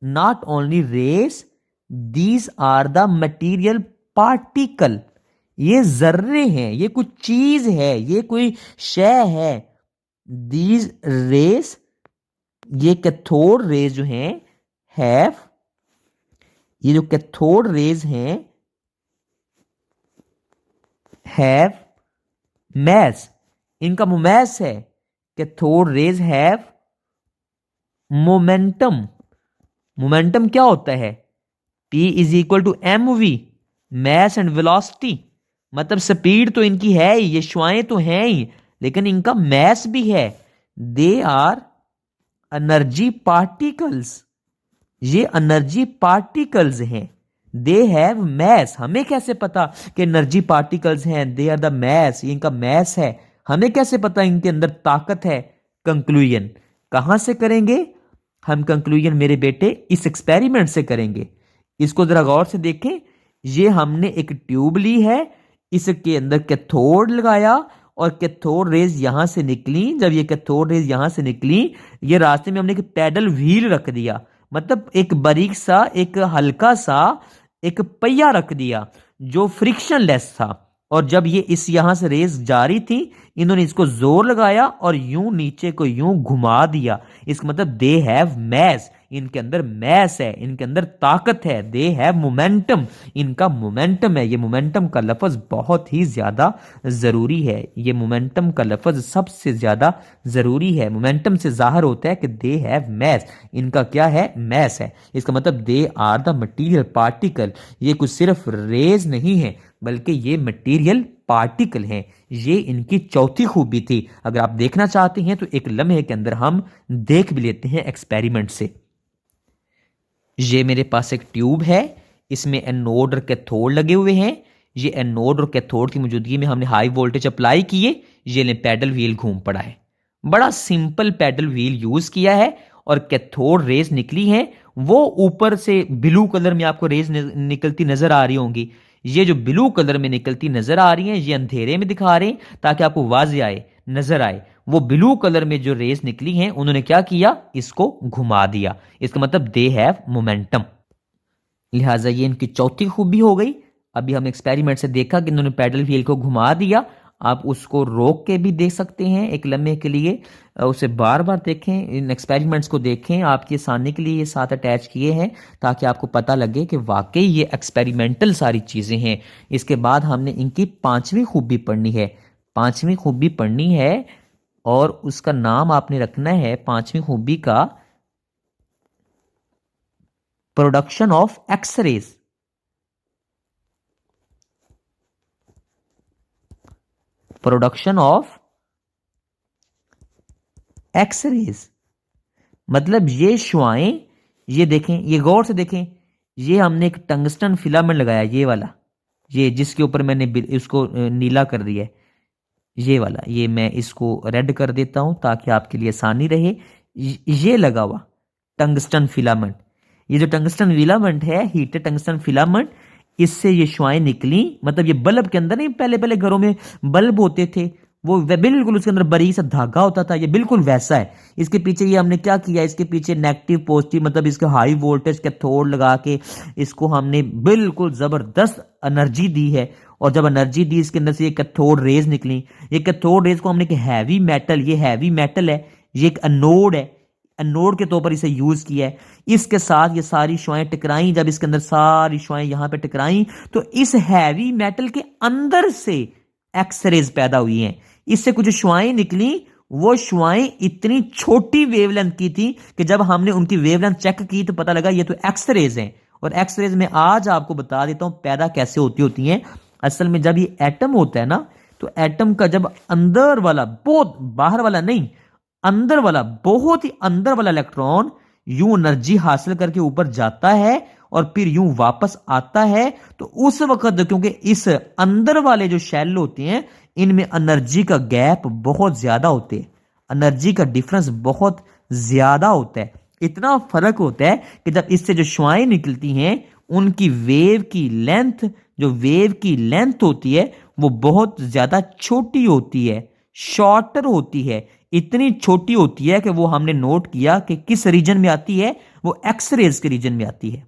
not only rays, these are the material particle. ये जर्रे हैं, ये कुछ चीज है, ये कोई शय है। दीज रेज, ये कैथोड रेज जो हैं, हैव ये जो कैथोड रेज हैं हैव मैस, इनका मैस है। Cathode rays have momentum. Momentum क्या होता है? P is equal to M V, mass and velocity. मतलब स्पीड तो इनकी है ही, ये शुआएं तो हैं ही, लेकिन इनका मैस भी है। दे आर एनर्जी पार्टिकल्स, ये एनर्जी पार्टिकल्स हैं। They have mass. हमें कैसे पता कि एनर्जी पार्टिकल्स हैं? दे आर द मैस, ये इनका मैस है। हमें कैसे पता इनके अंदर ताकत है? कंक्लूजन कहां से करेंगे हम? कंक्लूजन मेरे बेटे इस एक्सपेरिमेंट से करेंगे। इसको जरा गौर से देखें। ये हमने एक ट्यूब ली है, इसके अंदर कैथोड लगाया और कैथोड रेज यहां से निकली। जब ये कैथोड रेज यहां से निकली, ये रास्ते में हमने एक पैडल व्हील रख दिया, मतलब एक बारीक सा, एक हल्का सा एक पहिया रख दिया जो फ्रिक्शन लेस था। और जब ये इस यहां से रेस जा रही थी, इन्होंने इसको जोर लगाया और यूं नीचे को यूं घुमा दिया। इसका मतलब दे हैव मैस, इनके अंदर मैस है, इनके अंदर ताकत है। दे हैव मोमेंटम, इनका मोमेंटम है। ये मोमेंटम का लफ्ज बहुत ही ज्यादा जरूरी है। ये मोमेंटम का लफ्ज सबसे ज्यादा जरूरी है। मोमेंटम से जाहिर होता है कि दे हैव मैस, इनका क्या है? मैस है। इसका मतलब they are the material particle. ये कुछ सिर्फ रेज नहीं है, बल्कि ये मटेरियल पार्टिकल हैं। ये इनकी चौथी खूबी थी। अगर आप देखना चाहते हैं तो एक लम्हे के अंदर हम देख भी लेते हैं एक्सपेरिमेंट से। ये मेरे पास एक ट्यूब है, इसमें एनोड और कैथोड लगे हुए हैं। ये एनोड और कैथोड की मौजूदगी में हमने हाई वोल्टेज अप्लाई किए, ये ले पैडल व्हील घूम पड़ा है। बड़ा सिंपल पैडल व्हील यूज किया है और कैथोड रेज निकली है। वो ऊपर से ब्लू कलर में आपको रेज निकलती नजर आ रही होंगी। ये जो ब्लू कलर में निकलती नजर आ रही हैं, ये अंधेरे में दिखा रहे हैं ताकि आपको वाज़ेह आए, नजर आए। वो ब्लू कलर में जो रेस निकली हैं, उन्होंने क्या किया? इसको घुमा दिया। इसका मतलब दे हैव मोमेंटम। लिहाजा ये इनकी चौथी खूबी हो गई। अभी हम एक्सपेरिमेंट से देखा कि इन्होंने पैडल व्हील को घुमा दिया। आप उसको रोक के भी देख सकते हैं एक लम्हे के लिए, उसे बार बार देखें, इन एक्सपेरिमेंट्स को देखें। आपके सामने के लिए ये साथ अटैच किए हैं ताकि आपको पता लगे कि वाकई ये एक्सपेरिमेंटल सारी चीज़ें हैं। इसके बाद हमने इनकी पांचवी खूबी पढ़नी है। पांचवी खूबी पढ़नी है और उसका नाम आपने रखना है पांचवी खूबी का production of X rays. Production of X rays मतलब ये शुआएं, ये देखें, ये गौर से देखें, ये हमने एक टंगस्टन फिलामेंट लगाया, ये वाला, ये जिसके ऊपर मैंने इसको नीला कर दिया है, ये वाला। ये मैं इसको रेड कर देता हूं ताकि आपके लिए आसानी रहे। ये लगा हुआ टंगस्टन फिलामेंट, ये जो टंगस्टन फिलामेंट है, हीटेड टंगस्टन फिलामेंट, इससे ये शुआएं निकली। मतलब ये बल्ब के अंदर नहीं, पहले पहले घरों में बल्ब होते थे, वो बिल्कुल उसके अंदर बारीक सा धागा होता था, ये बिल्कुल वैसा है। इसके पीछे ये हमने क्या किया? इसके पीछे नेगेटिव पॉजिटिव, मतलब इसके हाई वोल्टेज कैथोड लगा के इसको हमने बिल्कुल जबरदस्त एनर्जी दी है। और जब एनर्जी दी, इसके अंदर से ये कैथोड रेज निकली। ये कैथोड रेज को हमने एक हैवी मेटल, ये हैवी मेटल है, ये एक एनोड है, एनोड के तौर पर इसे यूज किया है। इसके साथ ये सारी शुआएं टकराई। जब इसके अंदर सारी शुआएं यहां पे टकराई तो इस हैवी मेटल के अंदर से एक्सरेज पैदा हुई हैं। इससे कुछ शुआएं निकली। वो शुआएं इतनी छोटी वेवलेंथ की थी कि जब हमने उनकी वेवलेंथ चेक की तो पता लगा ये तो एक्सरेज हैं। और एक्सरेज में आज आपको बता देता हूं पैदा कैसे होती हैं। असल में जब ये एटम होता है ना, तो एटम का जब अंदर वाला, बहुत बाहर वाला नहीं, अंदर वाला, बहुत ही अंदर वाला इलेक्ट्रॉन यूं एनर्जी हासिल करके ऊपर जाता है और फिर यूं वापस आता है, तो उस वक्त क्योंकि इस अंदर वाले जो शेल होते हैं, इनमें एनर्जी का गैप बहुत ज्यादा होते हैं, एनर्जी का डिफरेंस बहुत ज्यादा होता है। इतना फर्क होता है कि जब इससे जो शुआएं निकलती हैं, उनकी वेव की लेंथ, जो वेव की लेंथ होती है, वो बहुत ज्यादा छोटी होती है, शॉर्टर होती है। इतनी छोटी होती है कि वो हमने नोट किया कि किस रीजन में आती है, वो एक्सरेज के रीजन में आती है।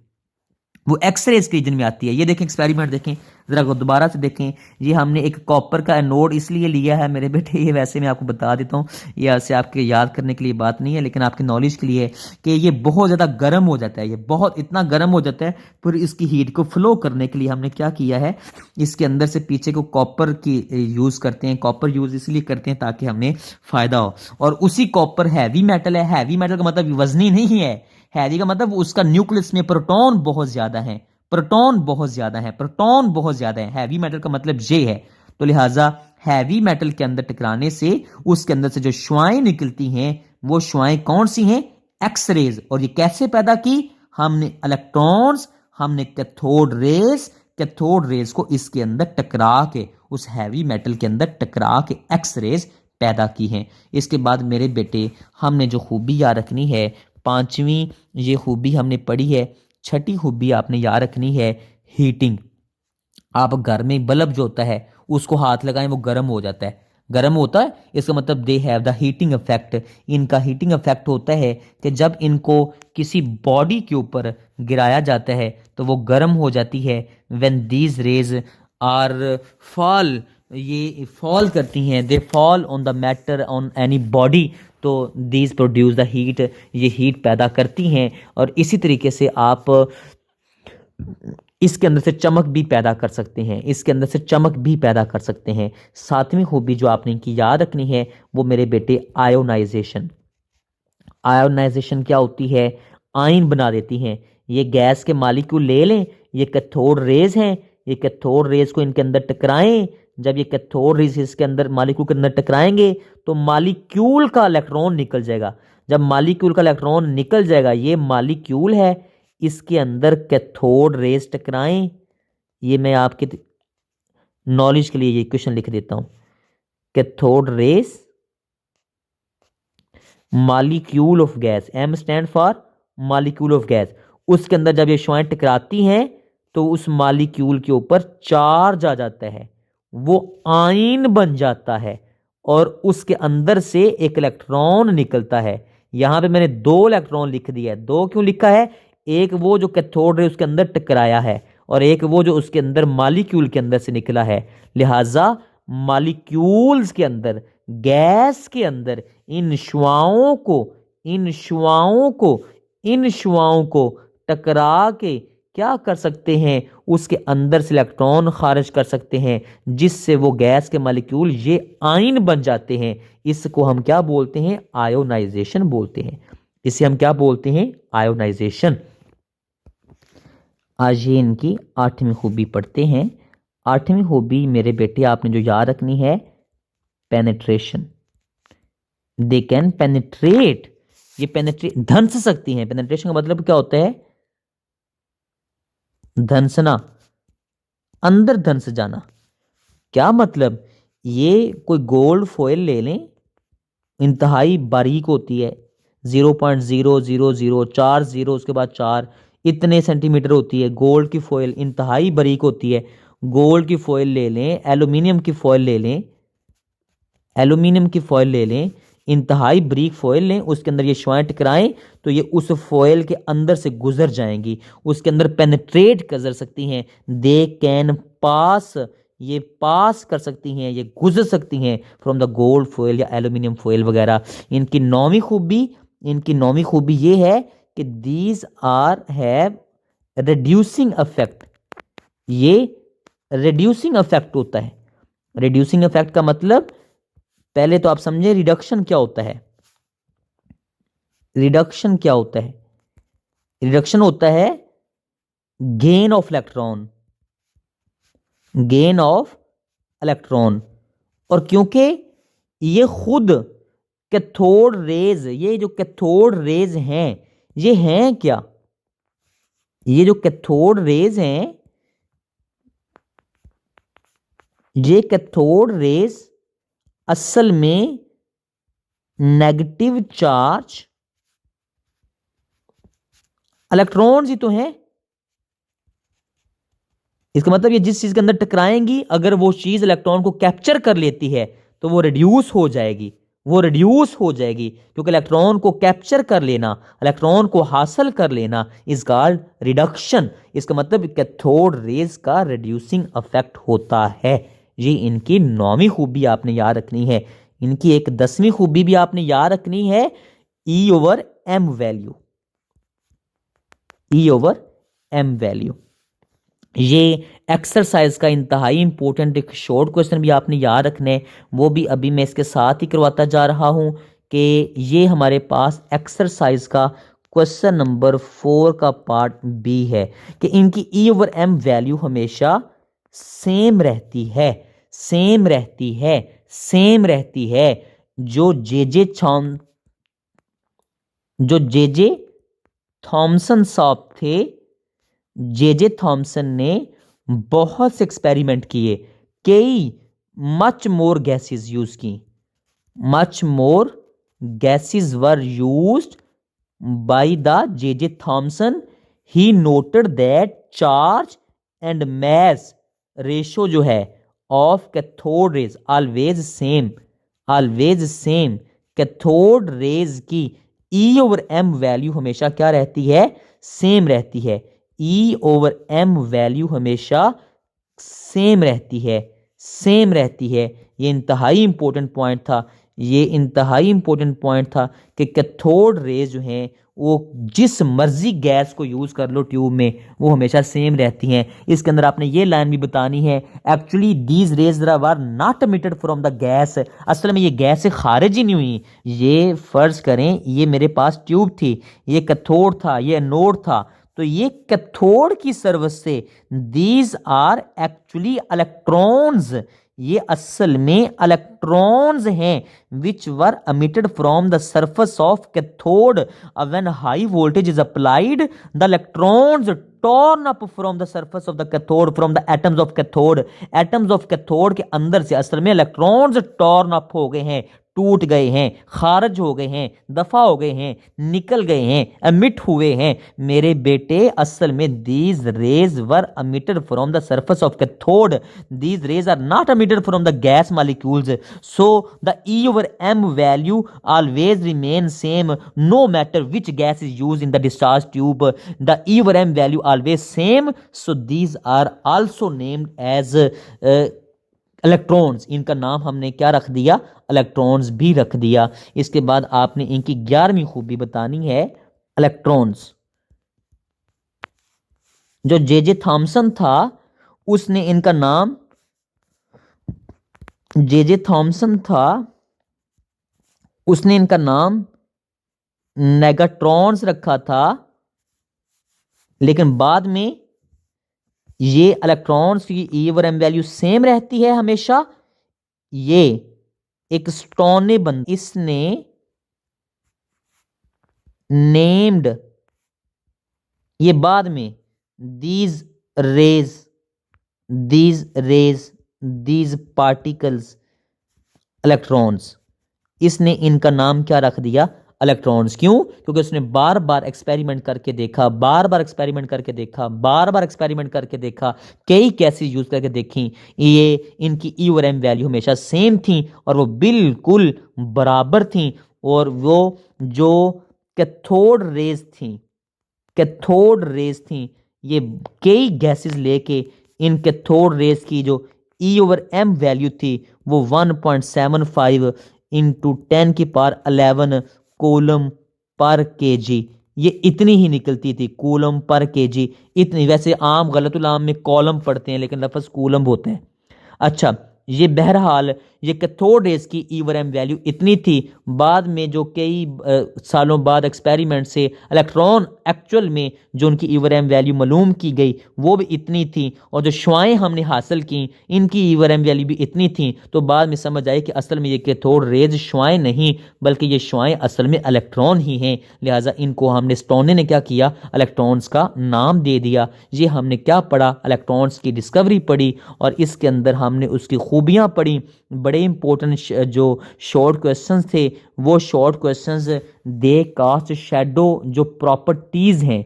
वो एक्सरेज के रीजन में आती है। ये देखें एक्सपेरिमेंट देखें ज़रा दोबारा से देखें। ये हमने एक कॉपर का एनोड इसलिए लिया है मेरे बेटे, ये वैसे मैं आपको बता देता हूँ, ये ऐसे आपके याद करने के लिए बात नहीं है लेकिन आपकी नॉलेज के लिए है कि ये बहुत ज़्यादा गर्म हो जाता है। ये बहुत इतना गर्म हो जाता है, फिर इसकी हीट को फ्लो करने के लिए हमने क्या किया है, इसके अंदर से पीछे को कॉपर की यूज़ करते हैं। कॉपर यूज़ इसलिए करते हैं ताकि हमें फ़ायदा हो। और उसी कॉपर हैवी मेटल है। हैवी मेटल का मतलब वजनी नहीं है। हैवी का मतलब उसका न्यूक्लियस में प्रोटॉन बहुत ज्यादा है, प्रोटॉन बहुत ज्यादा है, प्रोटॉन बहुत ज्यादा है। हैवी मेटल का मतलब ये है। तो लिहाजा हैवी मेटल के अंदर टकराने से उसके अंदर से जो शुआएं निकलती हैं वो शुआएं कौन सी हैं, एक्सरेज। और ये कैसे पैदा की, हमने इलेक्ट्रॉन्स, हमने कैथोड रेस को इसके अंदर टकरा के, उस हैवी मेटल के अंदर टकरा के एक्सरेज पैदा की हैं। इसके बाद मेरे बेटे हमने जो खूबी याद रखनी है, पांचवी ये खूबी हमने पढ़ी है। छठी खूबी आपने याद रखनी है, हीटिंग। आप घर में बल्ब जो होता है उसको हाथ लगाएं वो गर्म हो जाता है, गर्म होता है, इसका मतलब they have the heating effect. इनका हीटिंग इफेक्ट होता है कि जब इनको किसी बॉडी के ऊपर गिराया जाता है तो वो गर्म हो जाती है। When these rays are fall, ये फॉल करती हैं, they fall on the matter on any body, तो दीज प्रोड्यूस द हीट, ये हीट पैदा करती हैं। और इसी तरीके से आप इसके अंदर से चमक भी पैदा कर सकते हैं, इसके अंदर से चमक भी पैदा कर सकते हैं। सातवीं खूबी जो आपने इनकी याद रखनी है वो मेरे बेटे आयोनाइजेशन। आयोनाइजेशन क्या होती है, आयन बना देती हैं। ये गैस के मालिक्यूल ले लें, ये कैथोड रेज हैं, ये कैथोड रेज को इनके अंदर टकराएं। जब ये कैथोड रेज इसके अंदर मालिक्यूल के अंदर टकराएंगे तो मालिक्यूल का इलेक्ट्रॉन निकल जाएगा। जब मालिक्यूल का इलेक्ट्रॉन निकल जाएगा, ये मालिक्यूल है, इसके अंदर कैथोड रेज टकराएं। ये मैं आपके नॉलेज के लिए ये क्वेश्चन लिख देता हूं। Cathode rays, molecule of gas, M stand for molecule of gas, उसके अंदर जब ये शुआएं टकराती हैं तो उस मॉलिक्यूल के ऊपर चार्ज आ जाता है, वो आयन बन जाता है और उसके अंदर से एक इलेक्ट्रॉन निकलता है। यहां पे मैंने 2 इलेक्ट्रॉन लिख दिया है। 2 क्यों लिखा है, एक वो जो कैथोड रे उसके अंदर टकराया है और एक वो जो उसके अंदर मॉलिक्यूल के अंदर से निकला है। लिहाजा मॉलिक्यूल्स के अंदर, गैस के अंदर इन शुआओं को, इन शुआओं को, इन शुआओं को टकरा के क्या कर सकते हैं, उसके अंदर से इलेक्ट्रॉन खारिज कर सकते हैं, जिससे वो गैस के मॉलिक्यूल ये आयन बन जाते हैं। इसको हम क्या बोलते हैं, आयोनाइजेशन बोलते हैं। इसे हम क्या बोलते हैं, आयोनाइजेशन। आज ये इनकी 8वीं खूबी पढ़ते हैं। 8वीं खूबी मेरे बेटे आपने जो याद रखनी है, पेनिट्रेशन। दे कैन पेनिट्रेट, ये पेनिट्रेट धंस सकती हैं। पेनिट्रेशन का मतलब क्या होता है, धंसना, अंदर धंस जाना। क्या मतलब, ये कोई गोल्ड फॉयल ले लें, इंतहाई बारीक होती है, 0.0004 जीरो उसके बाद 4 इतने सेंटीमीटर होती है। गोल्ड की फॉयल इंतहाई बारीक होती है। गोल्ड की फॉयल ले लें, एल्यूमिनियम की फॉयल ले लें, एल्यूमिनियम की फॉयल ले लें, इंतहाई बारीक फॉयल लें, उसके अंदर ये शुआएं टकराएं तो ये उस फॉयल के अंदर से गुजर जाएंगी, उसके अंदर पेनिट्रेट कर सकती हैं। दे कैन पास, ये पास कर सकती हैं, ये गुजर सकती हैं फ्रॉम द गोल्ड फॉयल या एल्यूमिनियम फॉयल वगैरह। इनकी 9वीं खूबी, इनकी 9वीं खूबी ये है कि these are have reducing effect. ये रिड्यूसिंग इफेक्ट होता है। रिड्यूसिंग इफेक्ट का मतलब, पहले तो आप समझे रिडक्शन क्या होता है। रिडक्शन क्या होता है, रिडक्शन होता है gain of electron, gain of electron. और क्योंकि ये खुद कैथोड रेज, ये जो कैथोड रेज हैं, ये हैं क्या, ये जो कैथोड रेज हैं, ये कैथोड रेज असल में नेगेटिव चार्ज इलेक्ट्रॉन्स ही तो हैं। इसका मतलब ये जिस चीज के अंदर टकराएंगी, अगर वो चीज इलेक्ट्रॉन को कैप्चर कर लेती है तो वो रिड्यूस हो जाएगी, वो रिड्यूस हो जाएगी, क्योंकि इलेक्ट्रॉन को कैप्चर कर लेना, इलेक्ट्रॉन को हासिल कर लेना इज कॉल्ड रिडक्शन। इसका मतलब कैथोड रेज का रिड्यूसिंग इफेक्ट होता है। ये इनकी 9वीं खूबी आपने याद रखनी है। इनकी एक 10वीं खूबी भी आपने याद रखनी है, E/m वैल्यू, E/m वैल्यू। ये एक्सरसाइज का इंतहाई इंपॉर्टेंट एक शॉर्ट क्वेश्चन भी आपने याद रखना है, वो भी अभी मैं इसके साथ ही करवाता जा रहा हूं कि ये हमारे पास एक्सरसाइज का क्वेश्चन नंबर 4 का पार्ट बी है कि इनकी E/m वैल्यू हमेशा सेम रहती है, सेम रहती है, सेम रहती है। जो जे थॉमसन साहब थे, जे थॉमसन ने बहुत से एक्सपेरिमेंट किए, कई मच मोर गैसेस यूज की, much more gases were used by the J Thomson. He noted that charge and mass ratio जो है of cathode raise always same, always same. Cathode rays की E/m value हमेशा क्या रहती है, same रहती है। E/m वैल्यू हमेशा सेम रहती है, सेम रहती है। ये इंतहाई इंपॉर्टेंट पॉइंट था, ये इंतहाई इंपॉर्टेंट पॉइंट था कि कैथोड रेज जो हैं वो जिस मर्जी गैस को यूज कर लो ट्यूब में, वो हमेशा सेम रहती हैं। इसके अंदर आपने ये लाइन भी बतानी है, actually these rays are not emitted from the gas. असल में ये गैस से खारिज ही नहीं हुई। ये फर्ज करें ये मेरे पास ट्यूब थी, ये कैथोड था, ये एनोड था, तो ये कैथोड की सर्विस से दीज आर एक्चुअली इलेक्ट्रॉन्स, ये असल में इलेक्ट्रॉन्स हैं विच वर emitted from the surface of cathode. When high voltage is applied, the electrons torn up from the surface of the cathode, from the atoms of cathode. atoms of cathode के अंदर से असल में electrons torn up हो गए हैं, टूट गए हैं, खारिज हो गए हैं, दफा हो गए हैं, निकल गए हैं, एमिट हुए हैं। मेरे बेटे असल में these raise were emitted from the surface of cathode. These rays are not emitted from the gas molecules. So the E/m value always remains same no matter which gas is used in the discharge tube. The E/m value always same. So these are also named as electrons. इनका नाम हमने क्या रख दिया, electrons भी रख दिया। इसके बाद आपने इनकी 11वीं खूबी बतानी है, इलेक्ट्रॉन्स। जो जे थॉमसन था उसने इनका नाम, जे थॉमसन था उसने इनका नाम नेगाट्रॉन्स रखा था, लेकिन बाद में ये इलेक्ट्रॉन्स की E/m वैल्यू सेम रहती है हमेशा। ये एक स्टोने बंद, इसने नेम्ड, ये बाद में these raise, these raise, these particles electrons, इसने इनका नाम क्या रख दिया, इलेक्ट्रॉन्स। क्यों? क्योंकि उसने बार बार एक्सपेरिमेंट करके देखा, बार बार एक्सपेरिमेंट करके देखा, बार बार एक्सपेरिमेंट करके देखा, कई गैसेस यूज करके देखी, ये इनकी E/m वैल्यू हमेशा सेम थी और वो बिल्कुल बराबर थी। और वो जो कैथोड रेज थी, कैथोड रेज थी, ये कई गैसेस लेके इन कैथोड रेज की जो E/m वैल्यू थी वो 1.75 इंटू 10 की पावर 11 कूलम पर केजी, ये इतनी ही निकलती थी, कूलम पर केजी इतनी। वैसे आम गलतुल आम में कॉलम पढ़ते हैं लेकिन लफ्ज़ कूलम होते हैं। अच्छा, ये बहरहाल ये कैथोड रेज की E/m वैल्यू इतनी थी। बाद में जो कई सालों बाद एक्सपेरिमेंट से इलेक्ट्रॉन एक्चुअल में जो उनकी E/m वैल्यू मालूम की गई वो भी इतनी थी, और जो शुआएं हमने हासिल की इनकी E/m वैल्यू भी इतनी थी। तो बाद में समझ आई कि असल में ये कैथोड रेज शुआएं नहीं बल्कि ये शुआएं असल में इलेक्ट्रॉन ही हैं। लिहाजा इनको हमने, स्टोने ने क्या किया, इलेक्ट्रॉन्स का नाम दे दिया। ये हमने क्या पढ़ा, इलेक्ट्रॉन्स की डिस्कवरी पढ़ी और इसके अंदर हमने उसकी खूबियाँ पढ़ी। बड़े इंपॉर्टेंट जो शॉर्ट क्वेश्चंस थे वो शॉर्ट क्वेश्चंस दे कास्ट शैडो जो प्रॉपर्टीज हैं,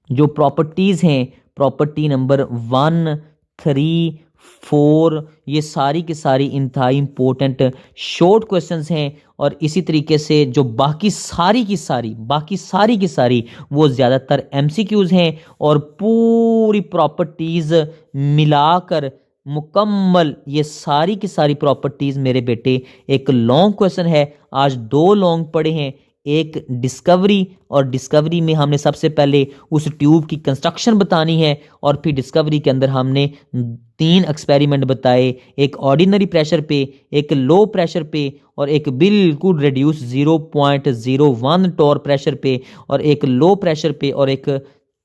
जो प्रॉपर्टीज हैं, प्रॉपर्टी नंबर 1, 3, 4, ये सारी की सारी इंतहाई इंपॉर्टेंट शॉर्ट क्वेश्चंस हैं। और इसी तरीके से जो बाकी सारी की सारी वो ज़्यादातर एमसीक्यूज़ हैं। और पूरी प्रॉपर्टीज़ मिलाकर मुकम्मल ये सारी की सारी प्रॉपर्टीज़ मेरे बेटे एक लॉन्ग क्वेश्चन है। आज 2 लॉन्ग पढ़े हैं, एक डिस्कवरी, और डिस्कवरी में हमने सबसे पहले उस ट्यूब की कंस्ट्रक्शन बतानी है, और फिर डिस्कवरी के अंदर हमने 3 एक्सपेरिमेंट बताए, एक ऑर्डिनरी प्रेशर पे, एक लो प्रेशर पे, और एक बिल्कुल रिड्यूस 0.01 टॉर प्रेशर पे, और एक लो प्रेशर पे, और एक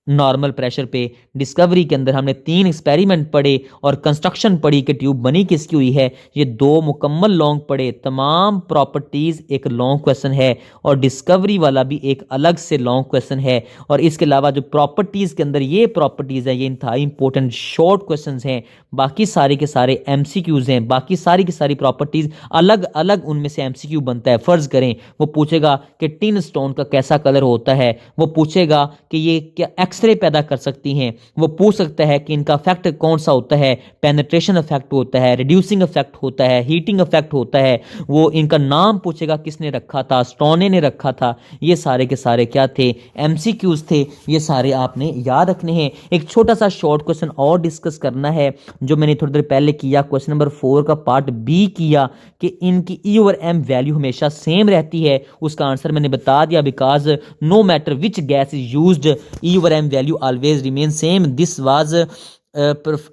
नॉर्मल प्रेशर पे। डिस्कवरी के अंदर हमने 3 एक्सपेरिमेंट पढ़े और कंस्ट्रक्शन पढ़ी कि ट्यूब बनी किसकी हुई है। ये 2 मुकम्मल लॉन्ग पढ़े, तमाम प्रॉपर्टीज एक लॉन्ग क्वेश्चन है, और डिस्कवरी वाला भी एक अलग से लॉन्ग क्वेश्चन है। और इसके अलावा जो प्रॉपर्टीज के अंदर ये प्रॉपर्टीज है, ये इंतहाई इंपॉर्टेंट शॉर्ट क्वेश्चन हैं। बाकी सारे के सारे एमसीक्यूज हैं, बाकी सारी की सारी प्रॉपर्टीज अलग अलग उनमें से एमसीक्यू बनता है। फर्ज करें वो पूछेगा कि टिन स्टोन का कैसा कलर होता है, वो पूछेगा कि ये क्या एक्सरे पैदा कर सकती हैं, वो पूछ सकता है कि इनका इफेक्ट कौन सा होता है, पेनिट्रेशन इफेक्ट होता है, रिड्यूसिंग इफेक्ट होता है, हीटिंग इफेक्ट होता है, वो इनका नाम पूछेगा किसने रखा था, स्टोने ने रखा था। ये सारे के सारे क्या थे, एमसीक्यूज थे। ये सारे आपने याद रखने हैं। एक छोटा सा शॉर्ट क्वेश्चन और डिस्कस करना है जो मैंने थोड़ी देर पहले किया, क्वेश्चन नंबर 4 का पार्ट बी किया कि इनकी ई और एम वैल्यू हमेशा सेम रहती है। उसका आंसर मैंने बता दिया, because no matter which gas is used E over M value always remains same. This was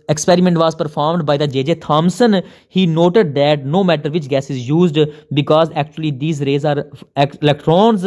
experiment was performed by the J.J. Thomson. He noted that no matter which gas is used, because actually these rays are electrons.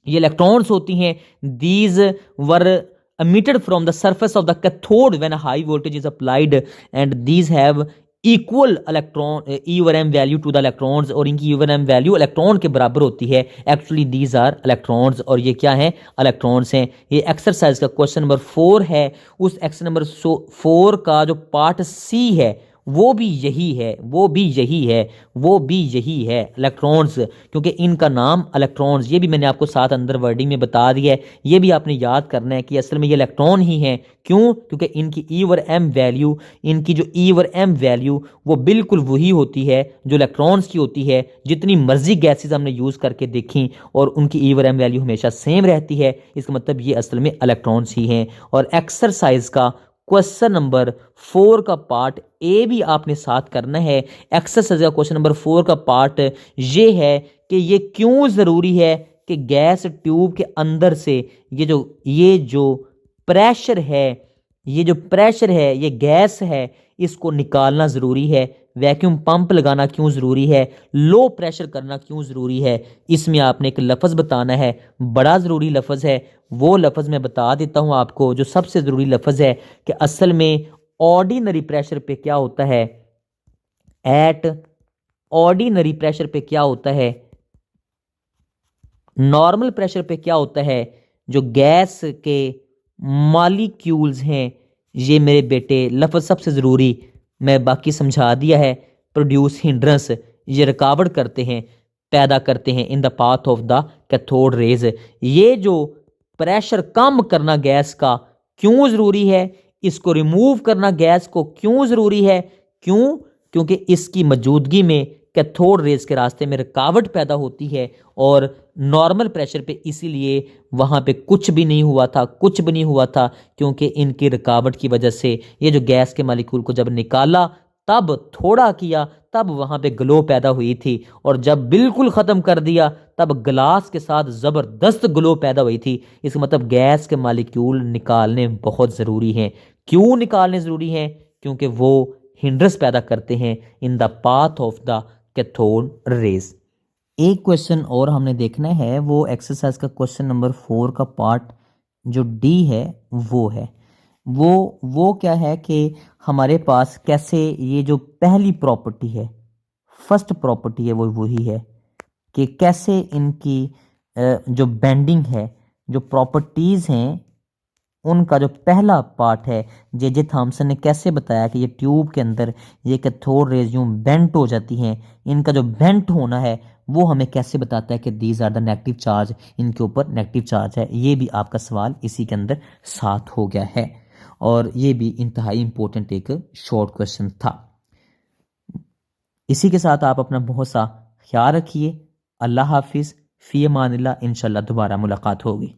ये electrons होती हैं. These were emitted from the surface of the cathode when a high voltage is applied, and these have equal electron E over M value to the electrons, और इनकी E over M value electron के बराबर होती है. Actually these are electrons, और ये क्या है, इलेक्ट्रॉन्स हैं. ये एक्सरसाइज का क्वेश्चन नंबर 4 है. उस एक्सरसाइज नंबर 4 का जो पार्ट सी है वो भी यही है, वो भी यही है इलेक्ट्रॉन्स, क्योंकि इनका नाम इलेक्ट्रॉन्स, ये भी मैंने आपको साथ अंदर वर्डिंग में बता दिया है. ये भी आपने याद करना है कि असल में ये इलेक्ट्रॉन ही हैं. क्यों? क्योंकि इनकी ई ओवर एम वैल्यू, इनकी जो ई ओवर एम वैल्यू वो बिल्कुल वही होती है जो इलेक्ट्रॉन्स की होती है. जितनी मर्जी गैसेज हमने यूज़ करके देखी और उनकी ई ओवर एम वैल्यू हमेशा सेम रहती है. इसका मतलब ये असल में इलेक्ट्रॉन्स ही हैं. और एक्सरसाइज का क्वेश्चन नंबर 4 का पार्ट ए भी आपने साथ करना है. एक्सरसाइज का क्वेश्चन नंबर 4 का पार्ट ये है कि ये क्यों ज़रूरी है कि गैस ट्यूब के अंदर से ये जो प्रेशर है, ये गैस है, इसको निकालना ज़रूरी है. वैक्यूम पंप लगाना क्यों ज़रूरी है, लो प्रेशर करना क्यों ज़रूरी है. इसमें आपने एक लफ्ज़ बताना है, बड़ा ज़रूरी लफ्ज़ है. वो लफ्ज़ मैं बता देता हूँ आपको. जो सबसे ज़रूरी लफ्ज़ है कि असल में ऑर्डिनरी प्रेशर पे क्या होता है, एट ऑर्डिनरी प्रेशर पे क्या होता है, नॉर्मल प्रेशर पे क्या होता है. जो गैस के मॉलिक्यूल्स हैं, ये मेरे बेटे लफ्ज़ सबसे ज़रूरी मैं बाकी समझा दिया है. प्रोड्यूस हिंड्रेंस, ये रुकावट करते हैं, पैदा करते हैं इन the path of the cathode raise. ये जो प्रेशर कम करना गैस का क्यों ज़रूरी है, इसको रिमूव करना गैस को क्यों ज़रूरी है, क्यों? क्योंकि इसकी मौजूदगी में कैथोड रेज के रास्ते में रुकावट पैदा होती है. और नॉर्मल प्रेशर पे इसीलिए वहाँ पे कुछ भी नहीं हुआ था, क्योंकि इनकी रुकावट की वजह से ये जो गैस के मॉलिक्यूल को जब निकाला, तब थोड़ा किया, तब वहाँ पे ग्लो पैदा हुई थी. और जब बिल्कुल ख़त्म कर दिया, तब ग्लास के साथ ज़बरदस्त ग्लो पैदा हुई थी. इसका मतलब गैस के मॉलिक्यूल निकालने बहुत ज़रूरी हैं. क्यों निकालने ज़रूरी हैं? क्योंकि वो हिंड्रेंस पैदा करते हैं इन the path of the cathode raise. एक क्वेश्चन और हमने देखना है, वो एक्सरसाइज का क्वेश्चन नंबर 4 का पार्ट जो डी है वो है. वो क्या है कि हमारे पास कैसे ये जो पहली प्रॉपर्टी है, फर्स्ट प्रॉपर्टी है, वो वही है कि कैसे इनकी जो बेंडिंग है, जो प्रॉपर्टीज़ हैं, उनका जो पहला पार्ट है, जे थॉमसन ने कैसे बताया कि ये ट्यूब के अंदर ये कैथोड रेज यूं बेंट हो जाती हैं. इनका जो बेंट होना है वो हमें कैसे बताता है कि these are the negative charge, इनके ऊपर नेगेटिव चार्ज है. ये भी आपका सवाल इसी के अंदर साथ हो गया है. और ये भी इंतहाई इम्पोर्टेंट एक शॉर्ट क्वेश्चन था। इसी के साथ आप अपना बहुत सा ख्याल रखिए। अल्लाह हाफिज़, फ़ी अमानिल्लाह। इंशाल्लाह दोबारा मुलाकात होगी।